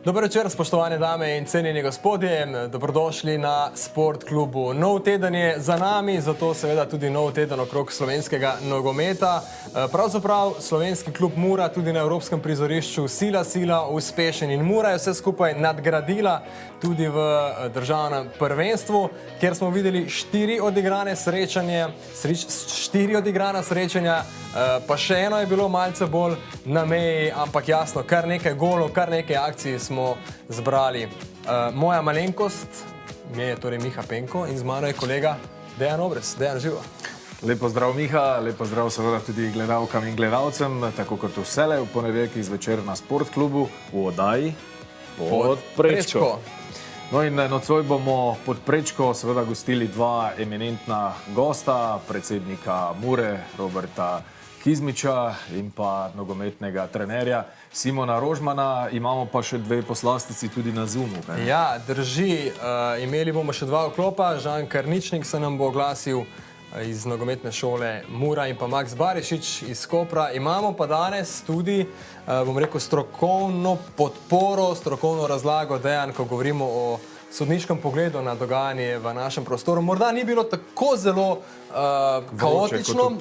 Dober večer, spoštovane dame in cenjeni gospodje. Dobrodošli na Sport klubu. Nov teden je za nami, zato seveda tudi nov teden okrog slovenskega nogometa. Pravzaprav slovenski klub Mura tudi na evropskem prizorišču sila uspešen in Mura je vse skupaj nadgradila tudi v državnem prvenstvu, kjer smo videli 4 odigrana srečanja, pa še eno je bilo malce bolj na meji, ampak jasno, kar nekaj golov, kar nekaj akcij smo zbrali. Moja malenkost je torej Miha Penko in z mano je kolega Dejan Obrez. Dejan, živo. Lepo zdrav Miha, lepo zdrav seveda tudi gledalkam in gledalcem, tako kot vselej v ponedeljkih zvečer na Sport klubu v oddaji Pod prečko. No in nocoj bomo pod prečko seveda gostili dva eminentna gosta, predsednika Mure Roberta Kizmiča in pa nogometnega trenerja Simona Rožmana. Imamo pa še dve poslastici tudi na Zoomu. Ja, drži. Imeli bomo še dva vklopa. Žan Karničnik se nam bo oglasil iz nogometne šole Mura in pa Max Barišič iz Kopra. Imamo pa danes tudi, bom rekel, strokovno podporo, strokovno razlago, Dejan, ko govorimo o sodniškem pogledu na dogajanje v našem prostoru. Morda ni bilo tako zelo kaotično,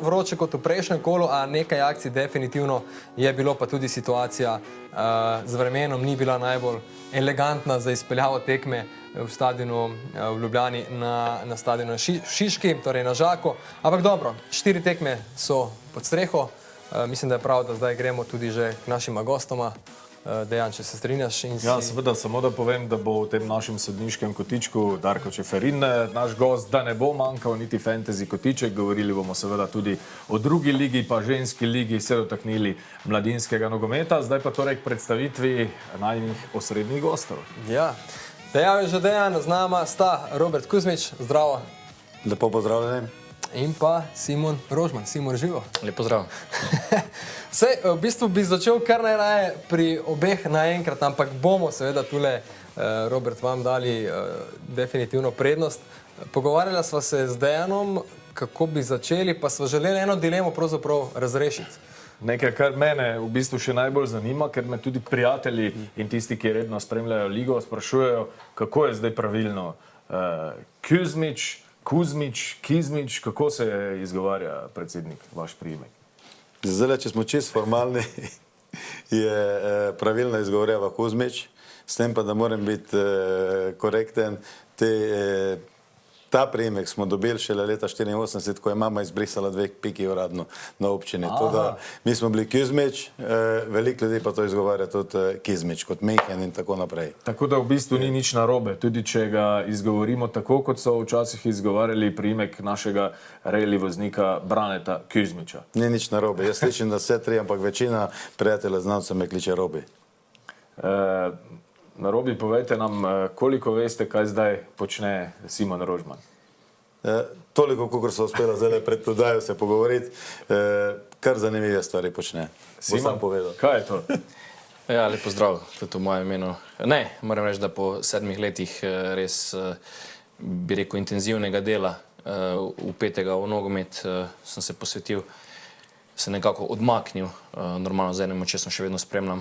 vroče kot v prejšnjem kolu, a nekaj akcij definitivno je bilo, pa tudi situacija z vremenom ni bila najbolj elegantna za izpeljavo tekme v stadionu v Ljubljani na stadionu Šiški, torej na Žaku. Ampak dobro, 4 tekme so pod streho. Mislim, da je prav, da zdaj gremo tudi že k našima gostoma. Dejan, če se strinjaš. Ja, seveda, samo da povem, da bo v tem našem sodniškem kotičku Darko Čeferin, naš gost, da ne bo manjkal niti fantasy kotiček. Govorili bomo seveda tudi o drugi ligi, pa ženski ligi, se dotaknili mladinskega nogometa. Zdaj pa torej k predstavitvi najnih osrednjih gostov. Ja, Dejan je že Dejan, z nama sta Robert Kuzmič, zdravo. Lepo pozdravljeni. In pa Simon Rožman. Simon, živo. Lepo zdrav. Sej, v bistvu bi začel kar najraje pri obeh naenkrat, ampak bomo seveda tule, Robert, vam dali definitivno prednost. Pogovarjala sva se z Dejanom, kako bi začeli, pa sva želeli eno dilemo pravzaprav razrešiti. Nekaj, kar mene v bistvu še najbolj zanima, ker me tudi prijatelji in tisti, ki redno spremljajo ligo, sprašujejo, kako je zdaj pravilno. Kuzmič, Kizmič, kako se izgovarja predsednik, vaš priimek? Zdaj, če smo čisto formalni, je pravilno izgovorjava Kuzmič, s tem pa, da moram biti korekten. Ta priimek smo dobili šele leta 1984, ko je mama izbrisala 2 piki uradno na občini. Mi smo bili Kuzmič, veliko ljudi pa to izgovarja tudi Kizmič, kot Mihen in tako naprej. Tako da v bistvu ni nič narobe, tudi če ga izgovorimo tako, kot so včasih izgovarjali priimek našega reli voznika Braneta Kuzmiča. Ni nič narobe, jaz slišim, da vse 3, ampak večina prijatelja znancev me kliče Robi. Na Robi, povejte nam, koliko veste, kaj zdaj počne Simon Rožman? Toliko, koliko so uspela zdaj pred oddajo se pogovoriti, kar zanimive stvari počne. Simon, kaj je to? Ja, lepo zdrav, tudi v mojem imenu. Ne, moram reči, da po 7 letih res, bi rekel, intenzivnega dela, vpetega v nogomet, sem se posvetil, se nekako odmaknil, normalno z enim očesom še vedno spremljam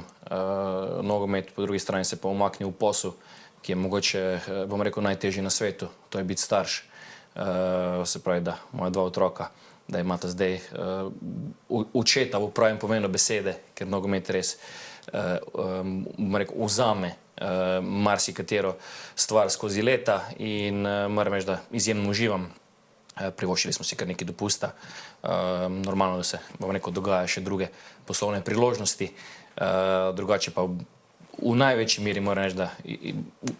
nogomet, po drugi strani se pa umaknil v posel, ki je mogoče, bom rekel, najtežji na svetu, to je biti starš. Se pravi, da moja 2 otroka, da imata zdaj očeta v pravem pomenu besede, ker nogomet res, bom rekel, vzame marsikatero stvar skozi leta in moram reči, da izjemno uživam. Privoščili smo si kar nekaj dopusta. Normalno, da se, bom rekel, dogaja še druge poslovne priložnosti. Drugače pa v največji meri moram reči, da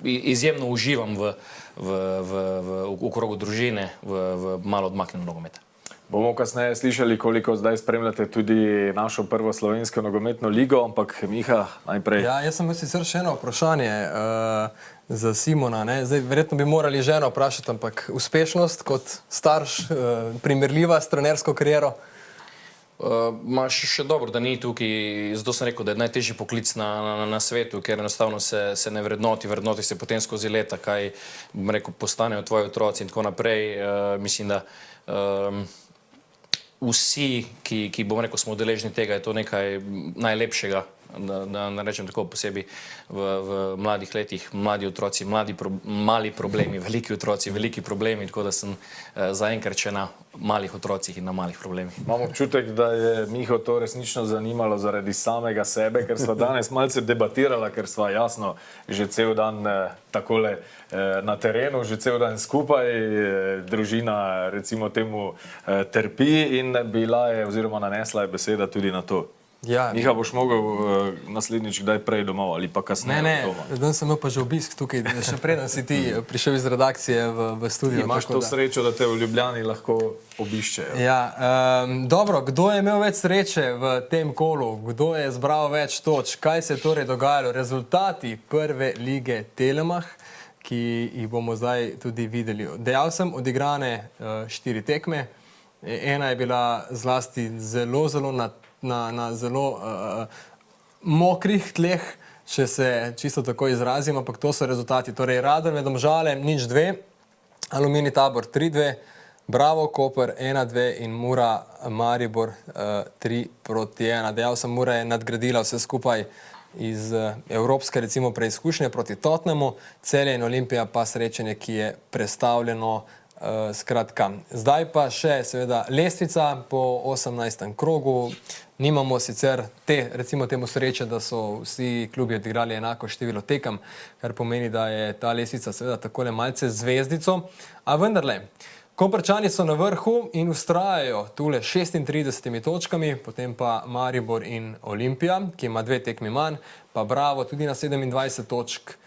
izjemno uživam v krogu družine, v malo odmaknjenem nogometa. Bomo kasneje slišali, koliko zdaj spremljate tudi našo prvo slovensko nogometno ligo, ampak Miha, najprej. Ja, jaz sem sicer še eno vprašanje za Simona. Zdaj, verjetno bi morali ženo vprašati, ampak uspešnost kot starš, primerljiva s trenersko kariero? Še dobro, da ni tukaj, zato sem rekel, da je najtežji poklic na svetu, ker enostavno se ne vrednoti se potem skozi leta, kaj, bom rekel, postanejo tvoji otroci in tako naprej. Mislim, da vsi, ki bom rekel, smo udeleženi tega, je to nekaj najlepšega, da ne rečem tako posebej v mladih letih, mladi otroci, mali problemi, veliki otroci, veliki problemi, tako da sem zaenkrat še na malih otrocih in na malih problemih. Imam občutek, da je Miho to resnično zanimalo zaradi samega sebe, ker sva danes malce debatirala, ker sva jasno že cel dan takole na terenu, že cel dan skupaj, družina recimo temu trpi in bila je oziroma nanesla je beseda tudi na to. Ja, Miha, boš mogel naslednjič kdaj prej domov ali pa kasneje doma? danes sem imel pa že obisk tukaj, še preden si ti prišel iz redakcije v studio. Imaš to srečo, da te v Ljubljani lahko obiščejo. Ja, dobro, kdo je imel več sreče v tem kolu, kdo je zbral več točk, kaj se je torej dogajalo, rezultati prve lige Telemach, ki jih bomo zdaj tudi videli. Dejal sem odigrane 4 tekme, ena je bila zlasti zelo na zelo mokrih tleh, če se čisto tako izrazim, ampak to so rezultati. Torej, Radomlje Domžale 0-2, Aluminij Tabor 3-2, Bravo Koper 1-2 in Mura Maribor 3-1. Dejal sem, Mura je nadgradila vse skupaj iz evropske recimo preizkušnje proti Tottenhamu, Celje in Olimpija pa srečanje, ki je prestavljeno. Skratka, zdaj pa še seveda lestvica po 18. krogu. Nimamo sicer recimo temu sreče, da so vsi klubi odigrali enako število tekem, kar pomeni, da je ta lestvica seveda takole malce zvezdico, a vendarle, Koprčani so na vrhu in vztrajajo tule 36 točkami, potem pa Maribor in Olimpija, ki ima 2 tekmi manj, pa Bravo tudi na 27 točk.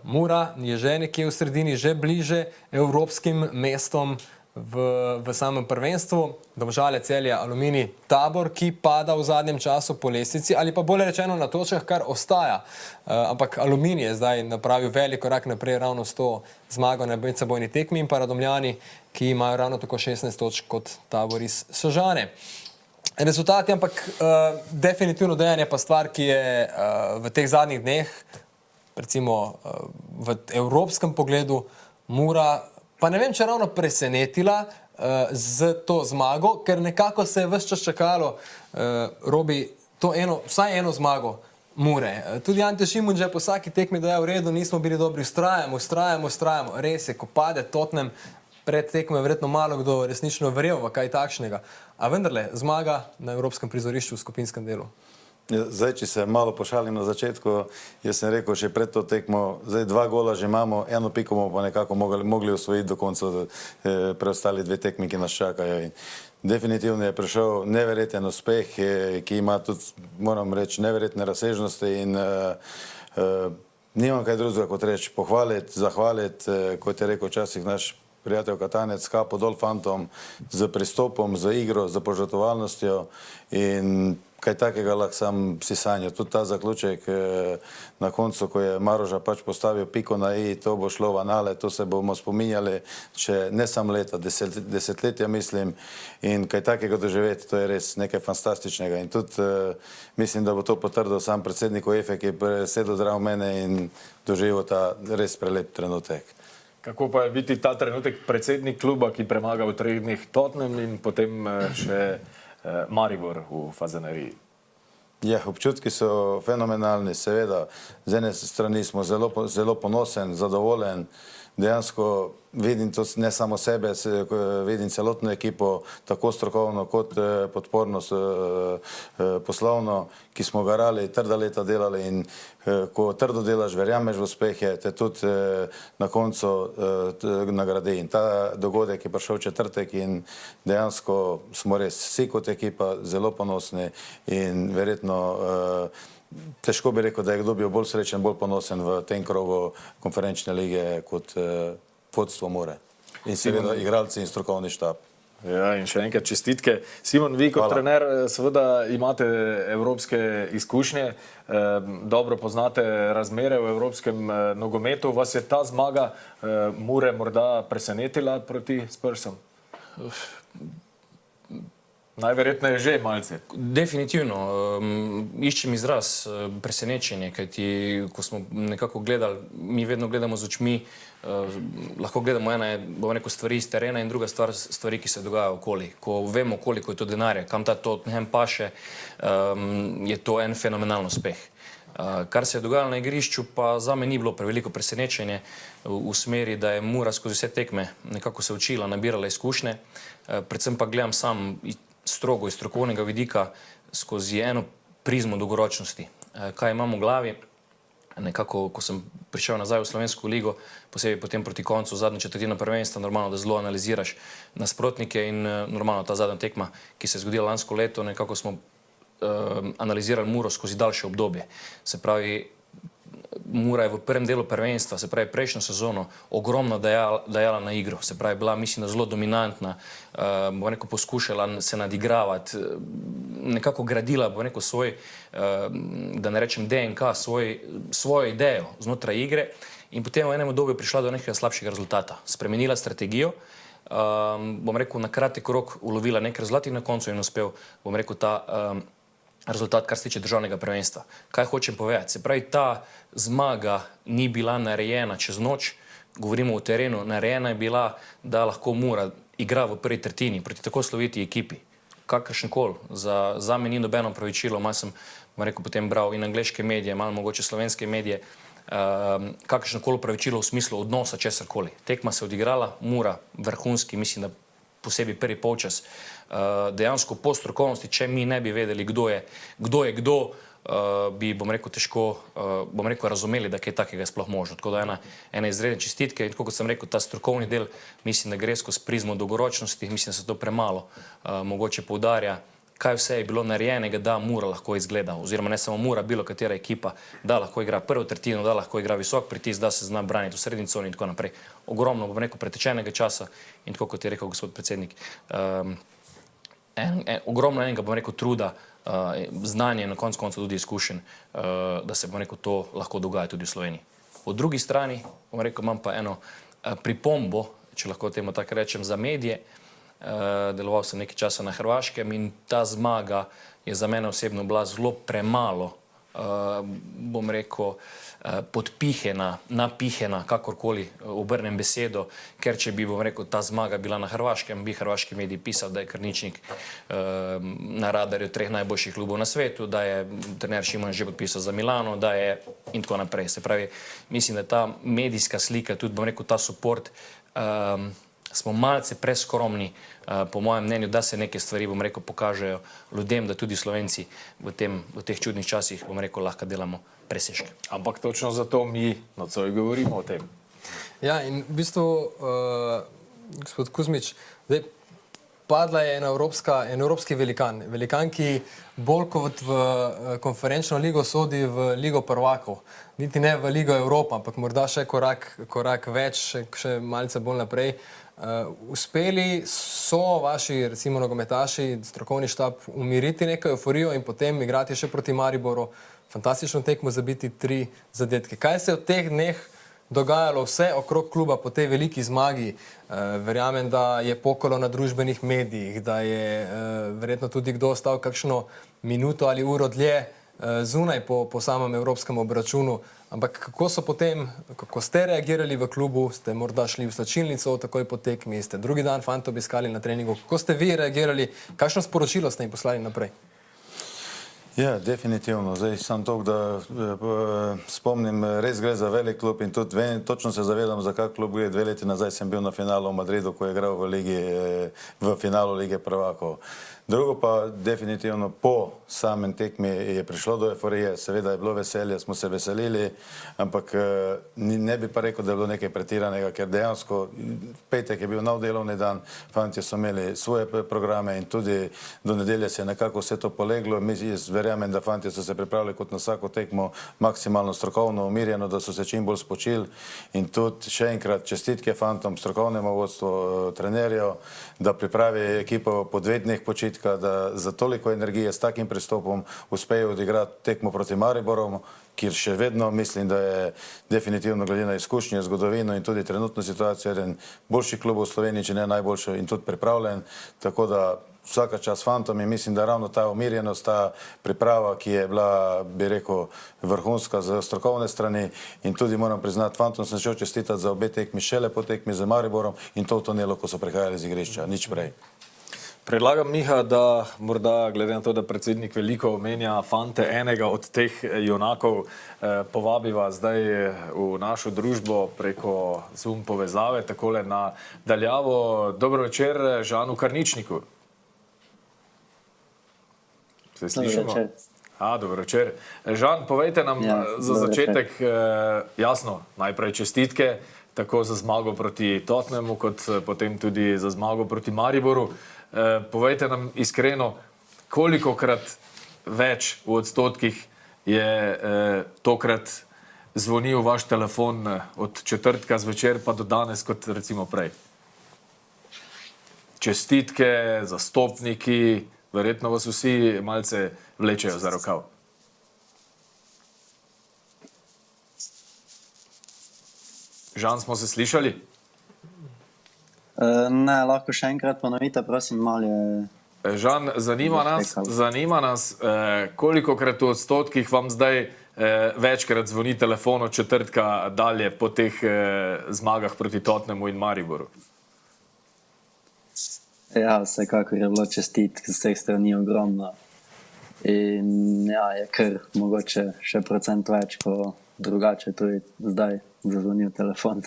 Mura je že nekje v sredini, že bliže evropskim mestom v samem prvenstvu. Domžale, Celje, Aluminij, Tabor, ki pada v zadnjem času po lestvici ali pa bolje rečeno na točkah, kar ostaja. Ampak Aluminij je zdaj napravil velik korak naprej ravno s to zmago na medsebojni tekmi in pa Radomljani, ki imajo ravno tako 16 točk kot Tabor iz Sežane. Rezultati, ampak definitivno dejanje pa stvar, ki je v teh zadnjih dneh recimo v evropskem pogledu Mura, pa ne vem, če ravno presenetila z to zmago, ker nekako se je ves čas čakalo, Robi, vsaj eno zmago Mure. Tudi Ante Šimun že po vsaki tekmi dejal, v redu, nismo bili dobri, vztrajamo. Res je, ko pade Tottenham pred tekmo, je verjetno malo kdo resnično verjel v kaj takšnega. A vendarle, zmaga na evropskem prizorišču v skupinskem delu. Zdaj, če se malo pošalim na začetku, jaz sem rekel še pred to tekmo, zdaj 2 gola že imamo, 1 piko bomo pa nekako mogli osvojiti do konca preostali 2 tekmi, ki nas čakajo. In definitivno je prišel neverjeten uspeh, ki ima tudi, moram reči, neverjetne razsežnosti in nimam kaj drugega kot reči, pohvaliti, zahvaliti, kot je rekel včasih naš prijatelj Katanec, kapo dol fantom, z pristopom, z igro, z požrtovalnostjo in kaj takega lahko sam si sanjal. Tudi ta zaključek na koncu, ko je Maroža pač postavil piko na i, to bo šlo v anale, to se bomo spominjali, če ne samo leta, desetletja mislim, in kaj takega doživeti, to je res nekaj fantastičnega. In tudi mislim, da bo to potrdil sam predsednik UEFA, ki je sedel zraven mene in doživel ta res prelep trenutek. Kako pa je biti ta trenutek predsednik kluba, ki premaga v 3 dneh Tottenham in potem še Maribor v Fazaneriji? Ja, občutki so fenomenalni, seveda. Z ene strani smo zelo ponosen, zadovoljen. Dejansko vidim to ne samo sebe, vidim celotno ekipo, tako strokovno kot podporno, poslovno, ki smo garali, trda leta delali in ko trdo delaš, verjameš v uspehe, te tudi na koncu nagradi. In ta dogodek je prišel v četrtek in dejansko smo res vsi kot ekipa zelo ponosni in verjetno težko bi rekel, da je kdo bil bolj srečen, bolj ponosen v tem krogu konferenčne lige kot vodstvo Mure. In seveda igralci in strokovni štab. Ja, in še enkrat čestitke. Simon, vi kot trener seveda imate evropske izkušnje, dobro poznate razmere v evropskem nogometu. Vas je ta zmaga Mure morda presenetila proti Spursom? Najverjetneje že malce. Definitivno. Iščem izraz presenečenje, kajti ko smo nekako gledali, mi vedno gledamo z očmi, lahko gledamo ena je, bomo rekel, stvari iz terena in druga stvar, stvari, ki se dogajajo okoli. Ko vemo, koliko je to denarja, kam ta Tottenham paše, je to en fenomenalen uspeh. Kar se je dogajalo na igrišču, pa za me ni bilo preveliko presenečenje v smeri, da je Mura skozi vse tekme nekako se učila, nabirala izkušnje, predvsem pa gledam sam strogo iz strokovnega vidika skozi eno prizmo dolgoročnosti. Kaj imam v glavi? Nekako, ko sem prišel nazaj v Slovensko ligo, posebej potem proti koncu zadnje četrtine prvenstva, normalno, da zelo analiziraš nasprotnike in normalno ta zadnja tekma, ki se je zgodila lansko leto, nekako smo analizirali Muro skozi daljše obdobje. Se pravi, Mura je v prvem delu prvenstva, se pravi prejšnjo sezono, ogromno dajala na igro. Se pravi, bila, mislim, da zelo dominantna, bo neko poskušala se nadigravati, nekako gradila, bo neko svoj, da ne rečem DNK, svojo idejo znotraj igre in potem v enem obdobju prišla do nekega slabšega rezultata. Spremenila strategijo, bom rekel, na kratek rok ulovila nek rezultat in na koncu je uspel, bom rekel, ta rezultat, kar se tiče državnega prvenstva. Kaj hočem povedati? Se pravi, ta zmaga ni bila narejena čez noč, govorimo o terenu, narejena je bila, da lahko Mura igra v prvi tretjini proti tako sloviti ekipi. Kakršenkoli, za me ni nobeno opravičilo, malo sem, bom rekel, potem bral in angleške medije, malo mogoče slovenske medije, kakršnokoli opravičilo v smislu odnosa česarkoli. Tekma se odigrala, Mura vrhunski, mislim, da posebej prvi polčas, dejansko po strokovnosti, če mi ne bi vedeli, kdo je kdo, bi, bom rekel, težko, bom rekel, razumeli, da kaj takega je sploh možno. Tako da ena izredne čestitke in tako kot sem rekel, ta strokovni del, mislim, da gre skozi prizmo dolgoročnosti, mislim, da se to premalo mogoče poudarja, kaj vse je bilo narejenega, da Mura lahko izgleda, oziroma ne samo Mura, bilo katera ekipa, da lahko igra prvo tretjino, da lahko igra visok pritisk, da se zna braniti v srednji coni in tako naprej. Ogromno, bom rekel, pretečenega časa in tako kot je rekel gospod predsednik, ogromno enega, bom rekel, truda, znanje in na koncu koncev tudi izkušenj, da se, bom rekel, to lahko dogaja tudi v Sloveniji. Po drugi strani, bom rekel, imam pa eno pripombo, če lahko temu tako rečem, za medije. Deloval sem nekaj časa na Hrvaškem in ta zmaga je za mene osebno bila zelo premalo, bom rekel, podpihena, napihena, kakorkoli obrnem besedo, ker če bi, bom rekel, ta zmaga bila na Hrvaškem, bi hrvaški mediji pisal, da je Krničnik na radarju 3 najboljših klubov na svetu, da je trener Šimon že podpisal za Milano, da je in tako naprej. Se pravi, mislim, da je ta medijska slika, tudi, bom rekel, ta support, smo malce preskromni, po mojem mnenju, da se neke stvari, bom rekel, pokažejo ljudem, da tudi Slovenci v teh čudnih časih, bom rekel, lahko delamo presežke. Ampak točno zato mi nocoj govorimo o tem. Ja, in v bistvu, gospod Kuzmič, zdaj padla je en evropski velikan. Velikan, ki bolj kot v konferenčno ligo sodi v ligo prvakov. Niti ne v ligo Evropa, ampak morda še korak več, še malce bolj naprej. Uspeli so vaši, recimo, nogometaši, strokovni štab umiriti neko euforijo in potem igrati še proti Mariboru, fantastično tekmo, zabiti 3 zadetke. Kaj se je v teh dneh dogajalo vse okrog kluba po tej veliki zmagi? Verjamem, da je pokalo na družbenih medijih, da je verjetno tudi kdo ostal kakšno minuto ali uro dlje zunaj po samem evropskem obračunu. Ampak kako so potem, kako ste reagirali v klubu, ste morda šli v slačilnico takoj po tekmi, ste drugi dan fanta obiskali na treningu, kako ste vi reagirali, kakšno sporočilo ste jim poslali naprej? Ja, definitivno. Zdaj sam to, da spomnim, res gre za velik klub in tudi točno se zavedam, za kak klub gre. 2 leti nazaj sem bil na finalu v Madridu, ko je igral v finalu Lige prvakov. Drugo pa definitivno po samem tekmi je prišlo do euforije, seveda je bilo veselje, smo se veselili, ampak ne bi pa rekel, da je bilo nekaj pretiranega, ker dejansko petek je bil nov delovni dan, fanti so imeli svoje programe in tudi do nedelje se je nekako vse to poleglo. Jaz verjamem, da fanti so se pripravili kot na vsako tekmo maksimalno strokovno, umirjeno, da so se čim bolj spočili in tudi še enkrat čestitke fantom, strokovnemu vodstvu, trenerjev, da pripravi ekipo po 2 dneh počitka, da za toliko energije s takim pristopom uspejo odigrati tekmo proti Mariboru, kjer še vedno mislim, da je definitivno glede na izkušnje, zgodovino in tudi trenutno situacijo eden boljših klubov v Sloveniji, če ne najboljši in tudi pripravljen. Tako da vsaka čast fantom in mislim, da ravno ta umirjenost, ta priprava, ki je bila, bi rekel, vrhunska z strokovne strani in tudi moram priznati, fantom sem šel čestitati za obe tekmi, šele po tekmi z Mariborom in to v tunelu, ko so prihajali z igrišča, nič prej. Predlagam, Miha, da morda, glede na to, da predsednik veliko omenja fante, enega od teh junakov povabiva zdaj v našo družbo preko Zoom povezave, takole na daljavo. Dobro večer Žanu Karničniku. Se slišimo? Dobro večer. Žan, povejte nam za začetek, jasno, najprej čestitke, tako za zmago proti Tottenhamu, kot potem tudi za zmago proti Mariboru. Povejte nam iskreno, kolikokrat več v odstotkih je tokrat zvonil vaš telefon od četrtka zvečer pa do danes, kot recimo prej? Čestitke, zastopniki, verjetno vas vsi malce vlečejo za rokav. Žan, smo se slišali? Ne, lahko še enkrat ponovite, prosim, malo je... Žan, zanima nas, kolikokrat v odstotkih vam zdaj večkrat zvoni telefon od četrtka dalje po teh zmagah proti Tottenhamu in Mariboru? Ja, vsekakor je bilo čestitk z vseh strani ogromno. In ja, je kar mogoče še procent več, ko drugače tudi zdaj zazvonil telefon.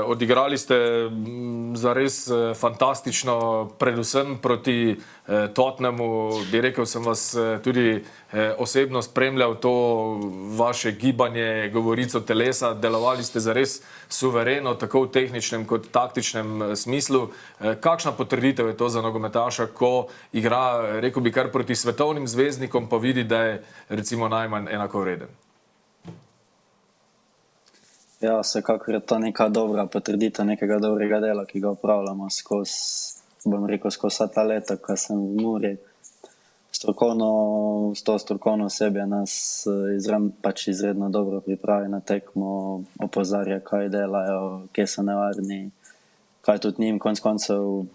Odigrali ste zares fantastično, predvsem proti Tottenhamu. Bi rekel, sem vas tudi osebno spremljal, to vaše gibanje, govorico telesa. Delovali ste zares suvereno, tako v tehničnem kot taktičnem smislu. Kakšna potrditev je to za nogometaša, ko igra, rekel bi, kar proti svetovnim zvezdnikom, pa vidi, da je recimo najmanj enakovreden? Ja, vsekakor je to neka dobra potrditev nekega dobrega dela, ki ga upravljamo skozi, bom rekel, skozi vsa ta leta, ko sem v Muri. To strokovno osebje nas izredno dobro pripravi na tekmo, opozarja, kaj delajo, kje so nevarni, kaj tudi njim konec koncev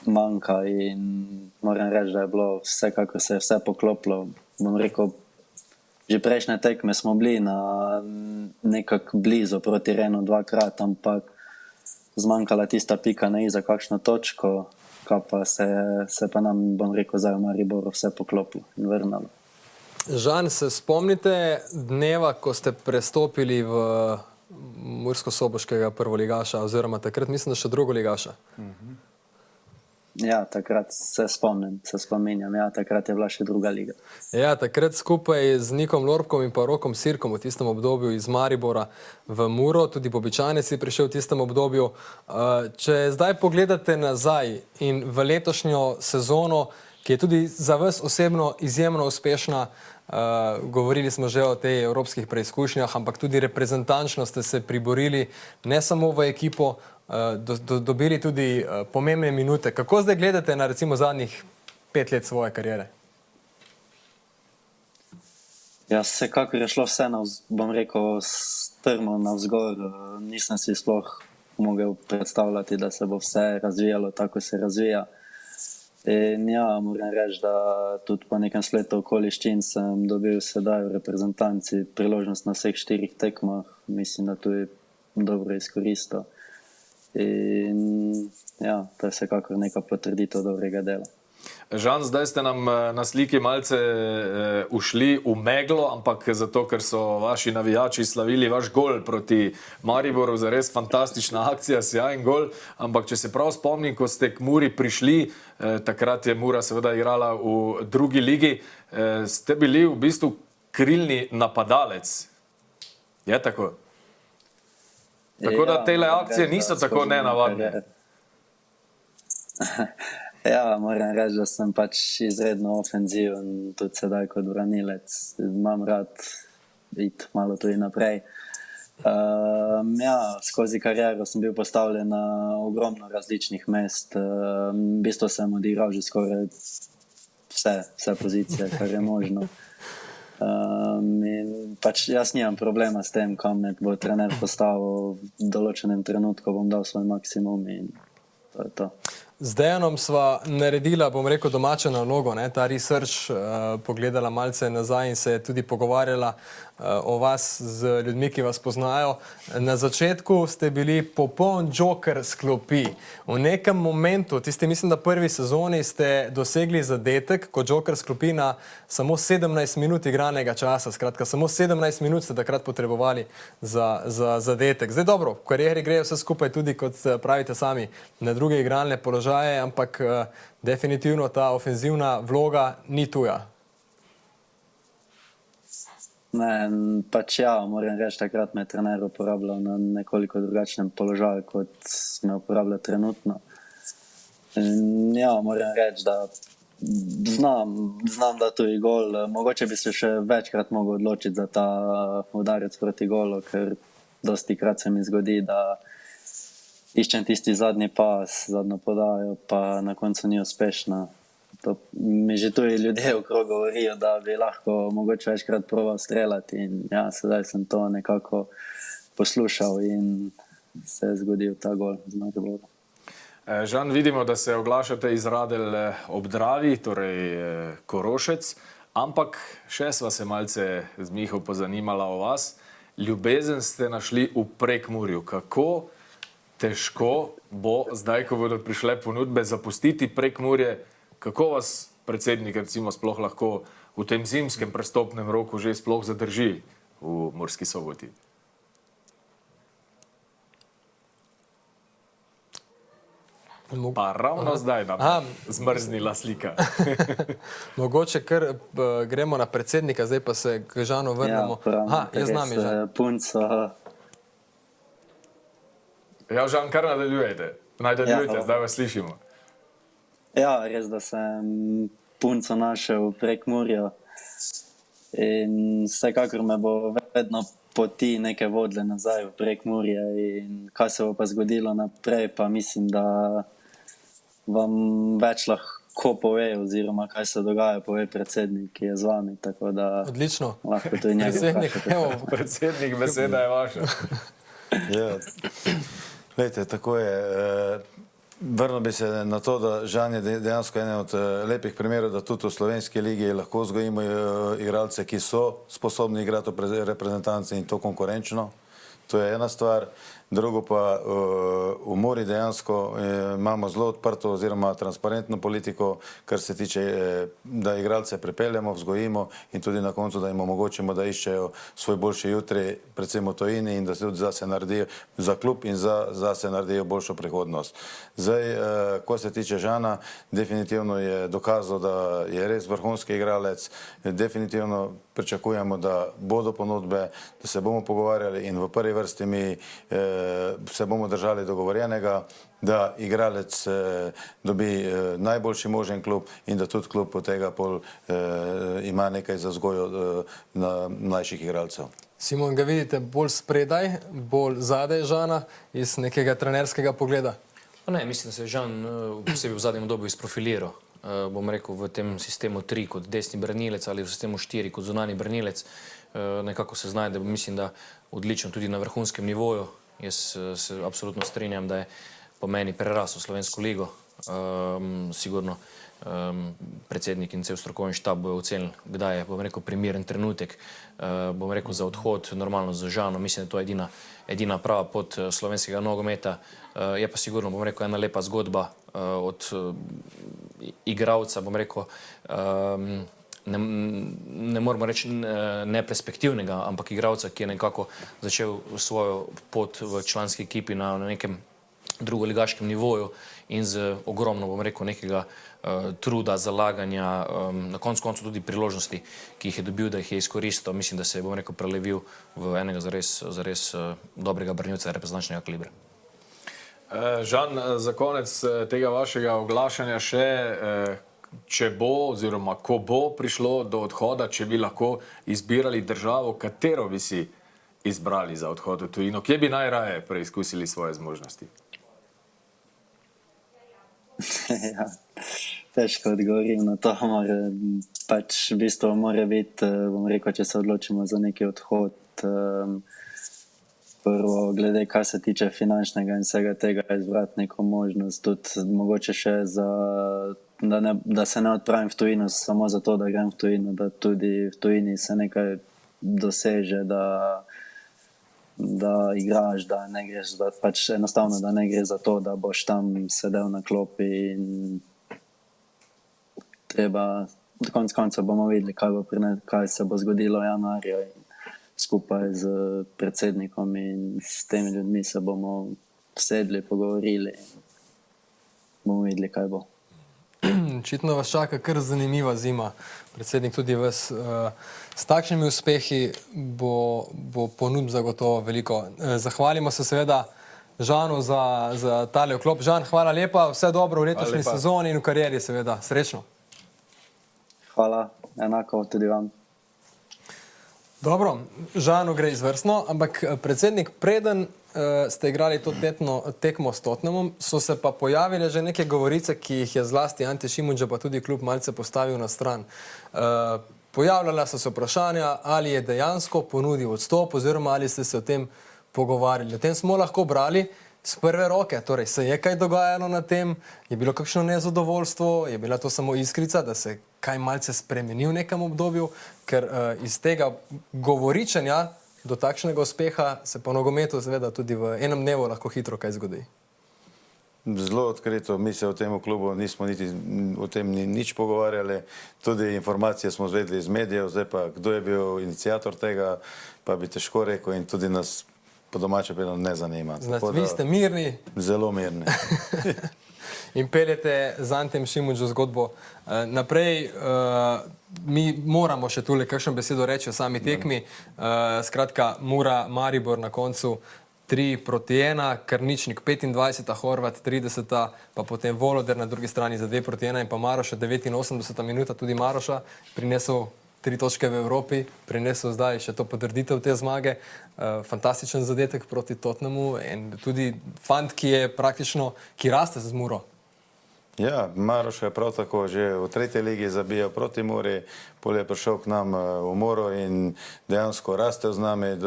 manjka in moram reči, da je bilo vsekakor se je vse poklopilo. Bom rekel, že prejšnje tekme smo bili nekako blizu proti Renu dvakrat, ampak zmanjkala tista pika na i za kakšno točko, ka pa se pa nam, bom rekel, zdaj v Mariboru vse poklopilo in vrnalo. Žan, se spomnite dneva, ko ste prestopili v Mursko-Soboškega prvoligaša, oziroma takrat mislim, da še drugoligaša? Ja, takrat se spominjam, ja, takrat je bila še druga liga. Ja, takrat skupaj z Nikom Lorbkom in pa Rokom Sirkom v tistem obdobju iz Maribora v Muro, tudi Bobičanec je prišel v tistem obdobju. Če zdaj pogledate nazaj in v letošnjo sezono, ki je tudi za vas osebno izjemno uspešna, govorili smo že o tej evropskih preizkušnjah, ampak tudi reprezentančno ste se priborili ne samo v ekipo, dobili tudi pomembne minute. Kako zdaj gledate na recimo zadnjih 5 let svoje kariere? Ja, vsekakor je šlo vse, bom rekel, strmo navzgor. Nisem si sploh mogel predstavljati, da se bo vse razvijalo tako, se razvija. In ja, moram reči, da tudi po nekem spletu okoliščin sem dobil sedaj v reprezentanci priložnost na vseh 4 tekmah. Mislim, da tudi dobro izkoristil. In ja, to je vsekakor neka potrditev dobrega dela. Žan, zdaj ste nam na sliki malce ušli v meglo, ampak zato, ker so vaši navijači slavili vaš gol proti Mariboru, zares fantastična akcija, sjajen gol, ampak če se prav spomnim, ko ste k Muri prišli, takrat je Mura seveda igrala v drugi ligi, ste bili v bistvu krilni napadalec. Je tako? Tako da tele akcije niso tako nenavadne. Ja, moram reči, da sem pač izredno ofenziven, tudi sedaj kot branilec. Imam rad iti malo tudi naprej. Ja, skozi kariero sem bil postavljen na ogromno različnih mest. V bistvu sem odigral že skoraj vse pozicije, kar je možno. In pač jaz nimam problema s tem, kam me bo trener postavil v določenem trenutku, bom dal svoj maksimum in to je to. Z Dejanom sva naredila, bom rekel, domačo nalogo, ne, ta research, pogledala malce nazaj in se tudi pogovarjala o vas z ljudmi, ki vas poznajo. Na začetku ste bili popoln joker s klopi. V nekem momentu, mislim, da prvi sezoni ste dosegli zadetek kot joker s klopi na samo 17 minut igranega časa. Skratka, samo 17 minut ste takrat potrebovali za zadetek. Zdaj dobro, v karieri grejo vse skupaj tudi, kot pravite sami, na druge igralne položaje, ampak definitivno ta ofenzivna vloga ni tuja. Ne, pač ja, moram reči, takrat me je trener uporabljal na nekoliko drugačnem položaju, kot me uporablja trenutno. In ja, moram reči, da znam da tudi gol. Mogoče bi se še večkrat mogel odločiti za ta udarec proti golu, ker dosti krat se mi zgodi, da iščem tisti zadnji pas, zadnjo podajo, pa na koncu ni uspešna. To mi že tudi ljudje okrog govorijo, da bi lahko mogoče večkrat probal streljati in ja, sedaj sem to nekako poslušal in se je zgodil ta gol z Mariborom. Žan, vidimo, da se oglašate iz Radelj ob Dravi, torej Korošec, ampak še sva se malce z Miho pozanimala o vas. Ljubezen ste našli v Prekmurju. Kako težko bo zdaj, ko bodo prišle ponudbe, zapustiti Prekmurje? Kako vas predsednik recimo sploh lahko v tem zimskem prestopnem roku že sploh zadrži v Murski Soboti? Pa ravno zdaj nam zmrznila slika. Mogoče kar gremo na predsednika, zdaj pa se k Žanu vrnemo. Ja, z nami Žan. Punca. Ja, Žan, kar nadaljujete. Nadaljujete, zdaj vas slišimo. Ja, res, da sem punco našel v Prekmurju in vsekakor me bo vedno poti neke vodle nazaj v Prekmurje in kaj se bo pa zgodilo naprej, pa mislim, da vam več lahko pove oziroma kaj se dogaja, pove predsednik, ki je z vami, tako da odlično. Lahko tudi njega vprašate. Predsednik, beseda je vaša. Ja, glejte, tako je. Vrnil bi se na to, da Žan je dejansko eden od lepih primerov, da tudi v slovenski ligi lahko vzgojimo igralce, ki so sposobni igrati v reprezentanci in to konkurenčno. To je ena stvar. Drugo pa v Muri dejansko imamo zelo odprto oziroma transparentno politiko, kar se tiče, da igralce pripeljamo, vzgojimo in tudi na koncu, da jim omogočimo, da iščejo svoj boljši jutri, predvsem v tujini in da se tudi zase naredijo za klub in zase naredijo boljšo prihodnost. Zdaj, ko se tiče Žana, definitivno je dokazal, da je res vrhunski igralec, definitivno pričakujemo, da bodo ponudbe, da se bomo pogovarjali in v prvi vrsti mi se bomo držali dogovorjenega, da igralec dobi najboljši možen klub in da tudi klub od tega pol ima nekaj za vzgojo na mlajših igralcev. Simon, ga vidite bolj spredaj, bolj zadaj Žana iz nekega trenerskega pogleda? Ne, mislim, da se je Žan posebej v zadnjem obdobju izprofiliral. Bom rekel, v tem sistemu 3 kot desni branilec ali v sistemu 4 kot zunani branilec. Nekako se znajde, mislim, da odlično tudi na vrhunskem nivoju. Jaz se absolutno strinjam, da je po meni prerasel slovensko ligo. Sigurno predsednik in cel strokovni štab bojo ocenili, kdaj je, bom rekel, primeren trenutek, bom rekel, za odhod, normalno za Žano. Mislim, da to je edina prava pot slovenskega nogometa. Je pa sigurno, bom rekel, ena lepa zgodba od igralca, bom rekel, ne moramo reči neperspektivnega, ampak igralca, ki je nekako začel svojo pot v članski ekipi na nekem drugoligaškem nivoju in z ogromno, bom rekel, nekega truda, zalaganja, na koncu tudi priložnosti, ki jih je dobil, da jih je izkoristil. Mislim, da se je, bom rekel, prelevil v enega zares dobrega branilca reprezentančnega kalibra. Žan, za konec tega vašega oglašanja še, če bo oziroma ko bo prišlo do odhoda, če bi lahko izbirali državo, katero bi si izbrali za odhod v tujino, kje bi najraje preizkusili svoje zmožnosti? Ja, težko odgovorim na to. Pač v bistvu mora biti, bom rekel, če se odločimo za neki odhod, prvo, glede, kar se tiče finančnega in vsega tega, izbrati neko možnost, tudi mogoče še da se ne odpravim v tujino samo zato, da grem v tujino, da tudi v tujini se nekaj doseže, da igraš, da ne greš, da pač enostavno, da ne gre za to, da boš tam sedel na klopi in treba, do konca bomo videli, kaj se bo zgodilo januarja in skupaj z predsednikom in s temi ljudmi se bomo sedli, pogovorili in bomo videli, kaj bo. Očitno vas čaka kar zanimiva zima. Predsednik, tudi vas. S takšnimi uspehi bo ponudb zagotovo veliko. Zahvalimo se seveda Žanu za tale vklop. Žan, hvala lepa, vse dobro v letošnji sezoni in v karieri seveda. Srečno. Hvala, enako tudi vam. Dobro, Žanu gre izvrstno, ampak predsednik, preden ste igrali to tekmo s Tottenhamom, so se pa pojavile že neke govorice, ki jih je zlasti Ante Šimundža pa tudi klub malce postavil na stran. Pojavljala so se vprašanja, ali je dejansko ponudil odstop oziroma ali ste se o tem pogovarjali. O tem smo lahko brali z prve roke, torej se je kaj dogajalo na tem, je bilo kakšno nezadovoljstvo, je bila to samo iskrica, da se kaj malce spremeni v nekem obdobju, ker iz tega govoričenja do takšnega uspeha se po nogometu seveda tudi v enem dnevu lahko hitro kaj zgodi. Zelo odkrito, mi se v tem klubu nismo niti o tem nič pogovarjali, tudi informacije smo zvedeli iz medijev, zdaj pa kdo je bil iniciator tega, pa bi težko rekel in tudi nas po domače povedano ne zanima. Znači, vi ste mirni. Zelo mirni. In peljete z Antem Šimundžo zgodbo naprej. Mi moramo še tule kakšno besedo reči o sami tekmi. Skratka, Mura, Maribor na koncu 3-1, Krničnik 25, Horvat 30, pa potem Voloder na drugi strani za 2-1 in pa Maroša 89 minuta, tudi Maroša prinesel 3 točke v Evropi, prinesel zdaj še to potrditev te zmage. Fantastičen zadetek proti Tottenhamu in tudi fant, ki raste z Muro. Ja, Maroš je prav tako že v 3. ligi zabijal proti Muri, pol je prišel k nam v Muro in dejansko rastel z nami,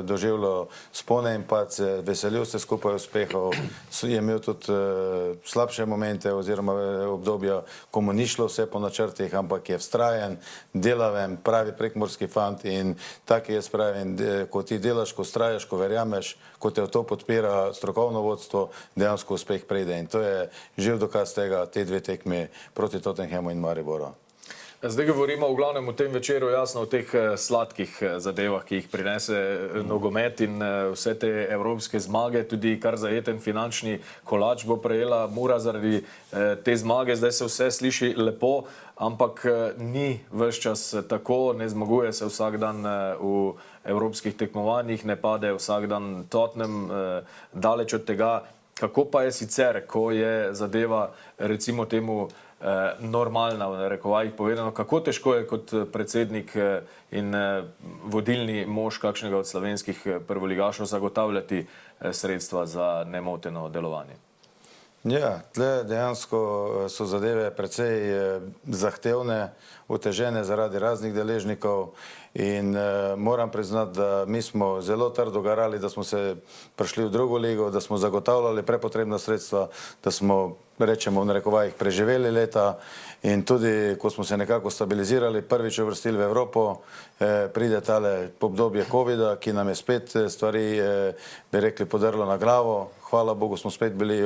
doživljal spone in pace, veselil se skupaj uspehov, je imel tudi slabše momente oziroma obdobja, ko mu ni šlo vse po načrtih, ampak je vztrajen, delaven, pravi prekmurski fant in tak je spravim, ko ti delaš, ko vztrajaš, ko verjameš, ko te v to podpira strokovno vodstvo, dejansko uspeh pride in to je živ dokaz tega, te dve tekmi proti Tottenhamu in Mariboru. Zdaj govorimo v glavnem o tem večeru, jasno o teh sladkih zadevah, ki jih prinese nogomet in vse te evropske zmage, tudi kar zajeten finančni kolač bo prejela Mura zaradi te zmage. Zdaj se vse sliši lepo, ampak ni ves čas tako, ne zmaguje se vsak dan v evropskih tekmovanjih, ne pade vsak dan Tottenham, daleč od tega. Kako pa je sicer, ko je zadeva recimo temu normalna, v narekovajih povedano, kako težko je kot predsednik in vodilni mož kakšnega od slovenskih prvoligašov zagotavljati sredstva za nemoteno delovanje? Ja, tle dejansko so zadeve precej zahtevne, otežene zaradi raznih deležnikov in moram priznati, da mi smo zelo trdo garali, da smo se prišli v drugo ligo, da smo zagotavljali prepotrebna sredstva, da smo, rečemo v narekovajih, preživeli leta in tudi, ko smo se nekako stabilizirali, prvič uvrstili v Evropo, pride tale obdobje COVID-a, ki nam je spet stvari, bi rekli, podrlo na glavo. Hvala Bogu smo spet bili,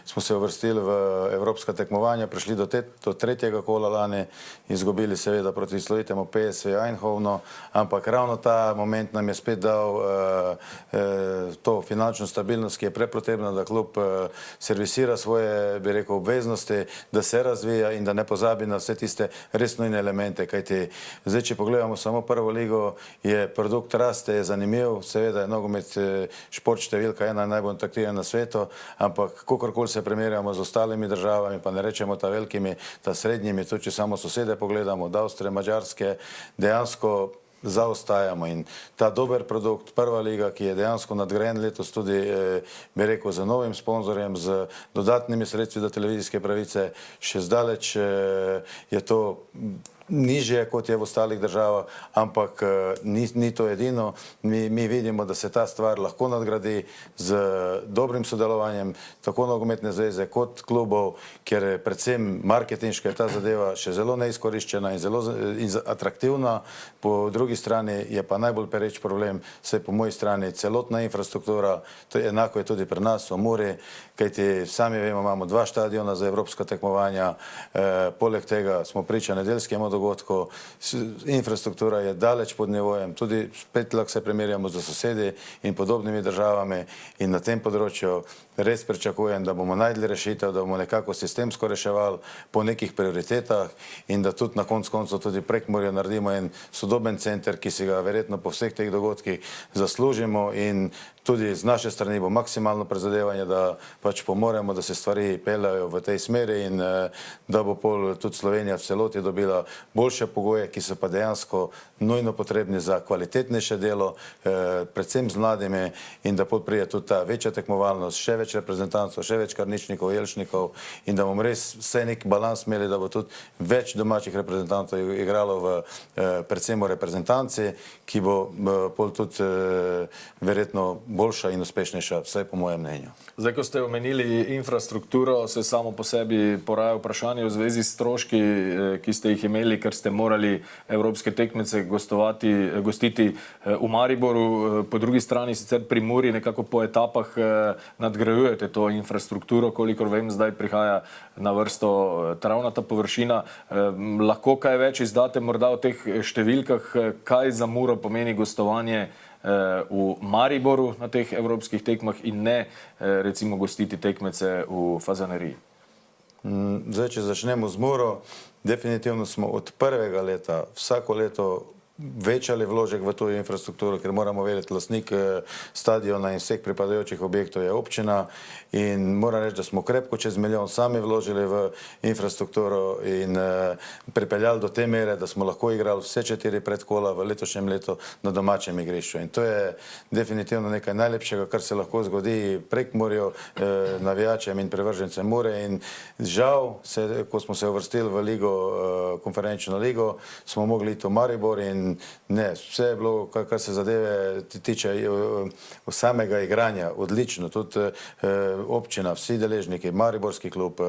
smo se uvrstili v evropska tekmovanja, prišli do 3. kola lani, izgubili seveda proti slovitemu PSV Eindhovnu, ampak ravno ta moment nam je spet dal to finančno stabilnost, ki je prepotrebna, da klub servisira svoje, bi rekel, obveznosti, da se razvija in da ne pozabi na vse tiste res nujne elemente, kajti zdaj, če pogledamo samo prvo ligo, je produkt raste, je zanimiv, seveda je nogomet šport številka ena najbolj atraktiven na svetu, ampak kakorkoli se primerjamo z ostalimi državami, pa ne rečemo ta velikimi, ta srednjimi, tudi če samo sosede pogledamo, od Avstrije, Mađarske, dejansko zaostajamo in ta dober produkt, prva liga, ki je dejansko nadgrajen letos tudi, bi rekel, z novim sponzorjem, z dodatnimi sredstvi za televizijske pravice, še zdaleč je to nižje, kot je v ostalih državah, ampak ni to edino. Mi vidimo, da se ta stvar lahko nadgradi z dobrim sodelovanjem tako nogometne zveze kot klubov, ker predvsem marketinška je ta zadeva še zelo neizkoriščena in zelo atraktivna. Po drugi strani je pa najbolj pereč problem, saj po moji strani celotna infrastruktura, to enako je tudi pri nas v Muri, kajti sami vemo, imamo 2 štadiona za evropska tekmovanja, poleg tega smo priča nedeljskemu dogodku, infrastruktura je daleč pod nivojem, tudi spet lahko se primerjamo z sosedi in podobnimi državami in na tem področju res pričakujem, da bomo najdli rešitev, da bomo nekako sistemsko reševali po nekih prioritetah in da tudi na koncu tudi Prekmurju naredimo en sodoben center, ki si ga verjetno po vseh teh dogodkih zaslužimo in tudi z naše strani bo maksimalno prizadevanje, da pač pomoremo, da se stvari peljajo v tej smeri in da bo pol tudi Slovenija v celoti dobila boljše pogoje, ki so pa dejansko nujno potrebni za kvalitetnejše delo, predvsem z mladimi in da pol prije tudi ta večja tekmovalnost, še več reprezentantov, še več Karničnikov, Jelšnikov in da bomo res vse nek balans imeli, da bo tudi več domačih reprezentantov igralo v predvsem v reprezentanci, ki bo pol tudi verjetno boljša in uspešnejša, vsaj po mojem mnenju. Zdaj, ko ste omenili infrastrukturo, se samo po sebi poraja vprašanje v zvezi s stroški, ki ste jih imeli, ker ste morali evropske tekmece gostiti v Mariboru. Po drugi strani sicer pri Muri nekako po etapah nadgrajujete to infrastrukturo, kolikor vem, zdaj prihaja na vrsto travnata površina. Lahko kaj več izdate morda o teh številkah, kaj za Muro pomeni gostovanje v Mariboru na teh evropskih tekmah in ne recimo gostiti tekmece v Fazaneriji? Zdaj, če začnemo z Muro, definitivno smo od prvega leta vsako leto večali vložek v to infrastrukturo, ker moramo vedeti, lastnik stadiona in vseh pripadajočih objektov je občina in moram reči, da smo krepko čez 1 milijon sami vložili v infrastrukturo in pripeljali do te mere, da smo lahko igrali vse 4 predkola v letošnjem letu na domačem igrišču. In to je definitivno nekaj najlepšega, kar se lahko zgodi Prekmurju, navijačem in privržencem Mure in žal, ko smo se uvrstili v ligo, konferenčno ligo, smo mogli iti v Maribor in ne, vse je bilo, kar se zadeve tiče samega igranja, odlično. Tudi občina, vsi deležniki, Mariborski klub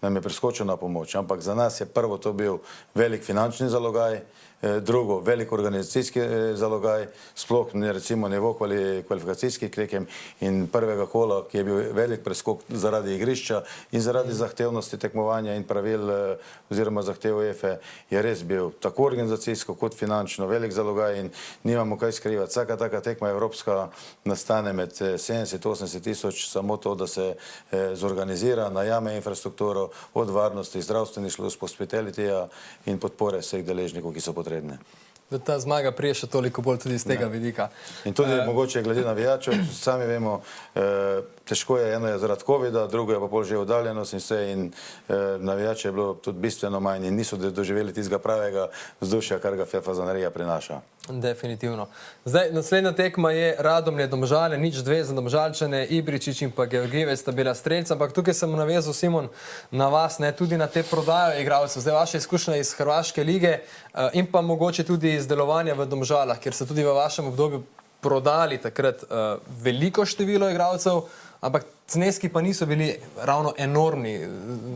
nam je priskočil na pomoč, ampak za nas je prvo to bil velik finančni zalogaj, drugo, velik organizacijski zalogaj, sploh recimo nivo kvalifikacijskih tekem in prvega kola, ki je bil velik preskok zaradi igrišča in zaradi zahtevnosti tekmovanja in pravil oziroma zahtev UEFA, je res bil tako organizacijsko kot finančno velik zalogaj in nimamo kaj skrivati. Vsaka taka tekma evropska nastane med 70-80 tisoč, samo to, da se zorganizira, najame infrastrukturo od varnosti, zdravstvenih služb, hospitalityja in podpore vseh deležnikov, ki so potrebni. Da ta zmaga prije še toliko bolj tudi iz tega vidika. In tudi mogoče glede navijačev, sami vemo, težko je, eno je zaradi covida, drugo je pa pol že oddaljenost in vse in navijače je bilo tudi bistveno manj in niso doživeli tistega pravega vzdušja, kar ga Fazanerija prinaša. Definitivno. Zdaj, naslednja tekma je Radomlje Domžale, 0-2 za Domžalčane, Ibričić in pa Georgijevec sta bila strelca, ampak tukaj sem navezal, Simon, na vas, ne, tudi na te prodaje igralcev. Zdaj, vaša izkušnja iz Hrvaške lige in pa mogoče tudi iz delovanja v Domžalah, ker ste tudi v vašem obdobju prodali takrat veliko število igralcev, ampak zneski pa niso bili ravno enormni,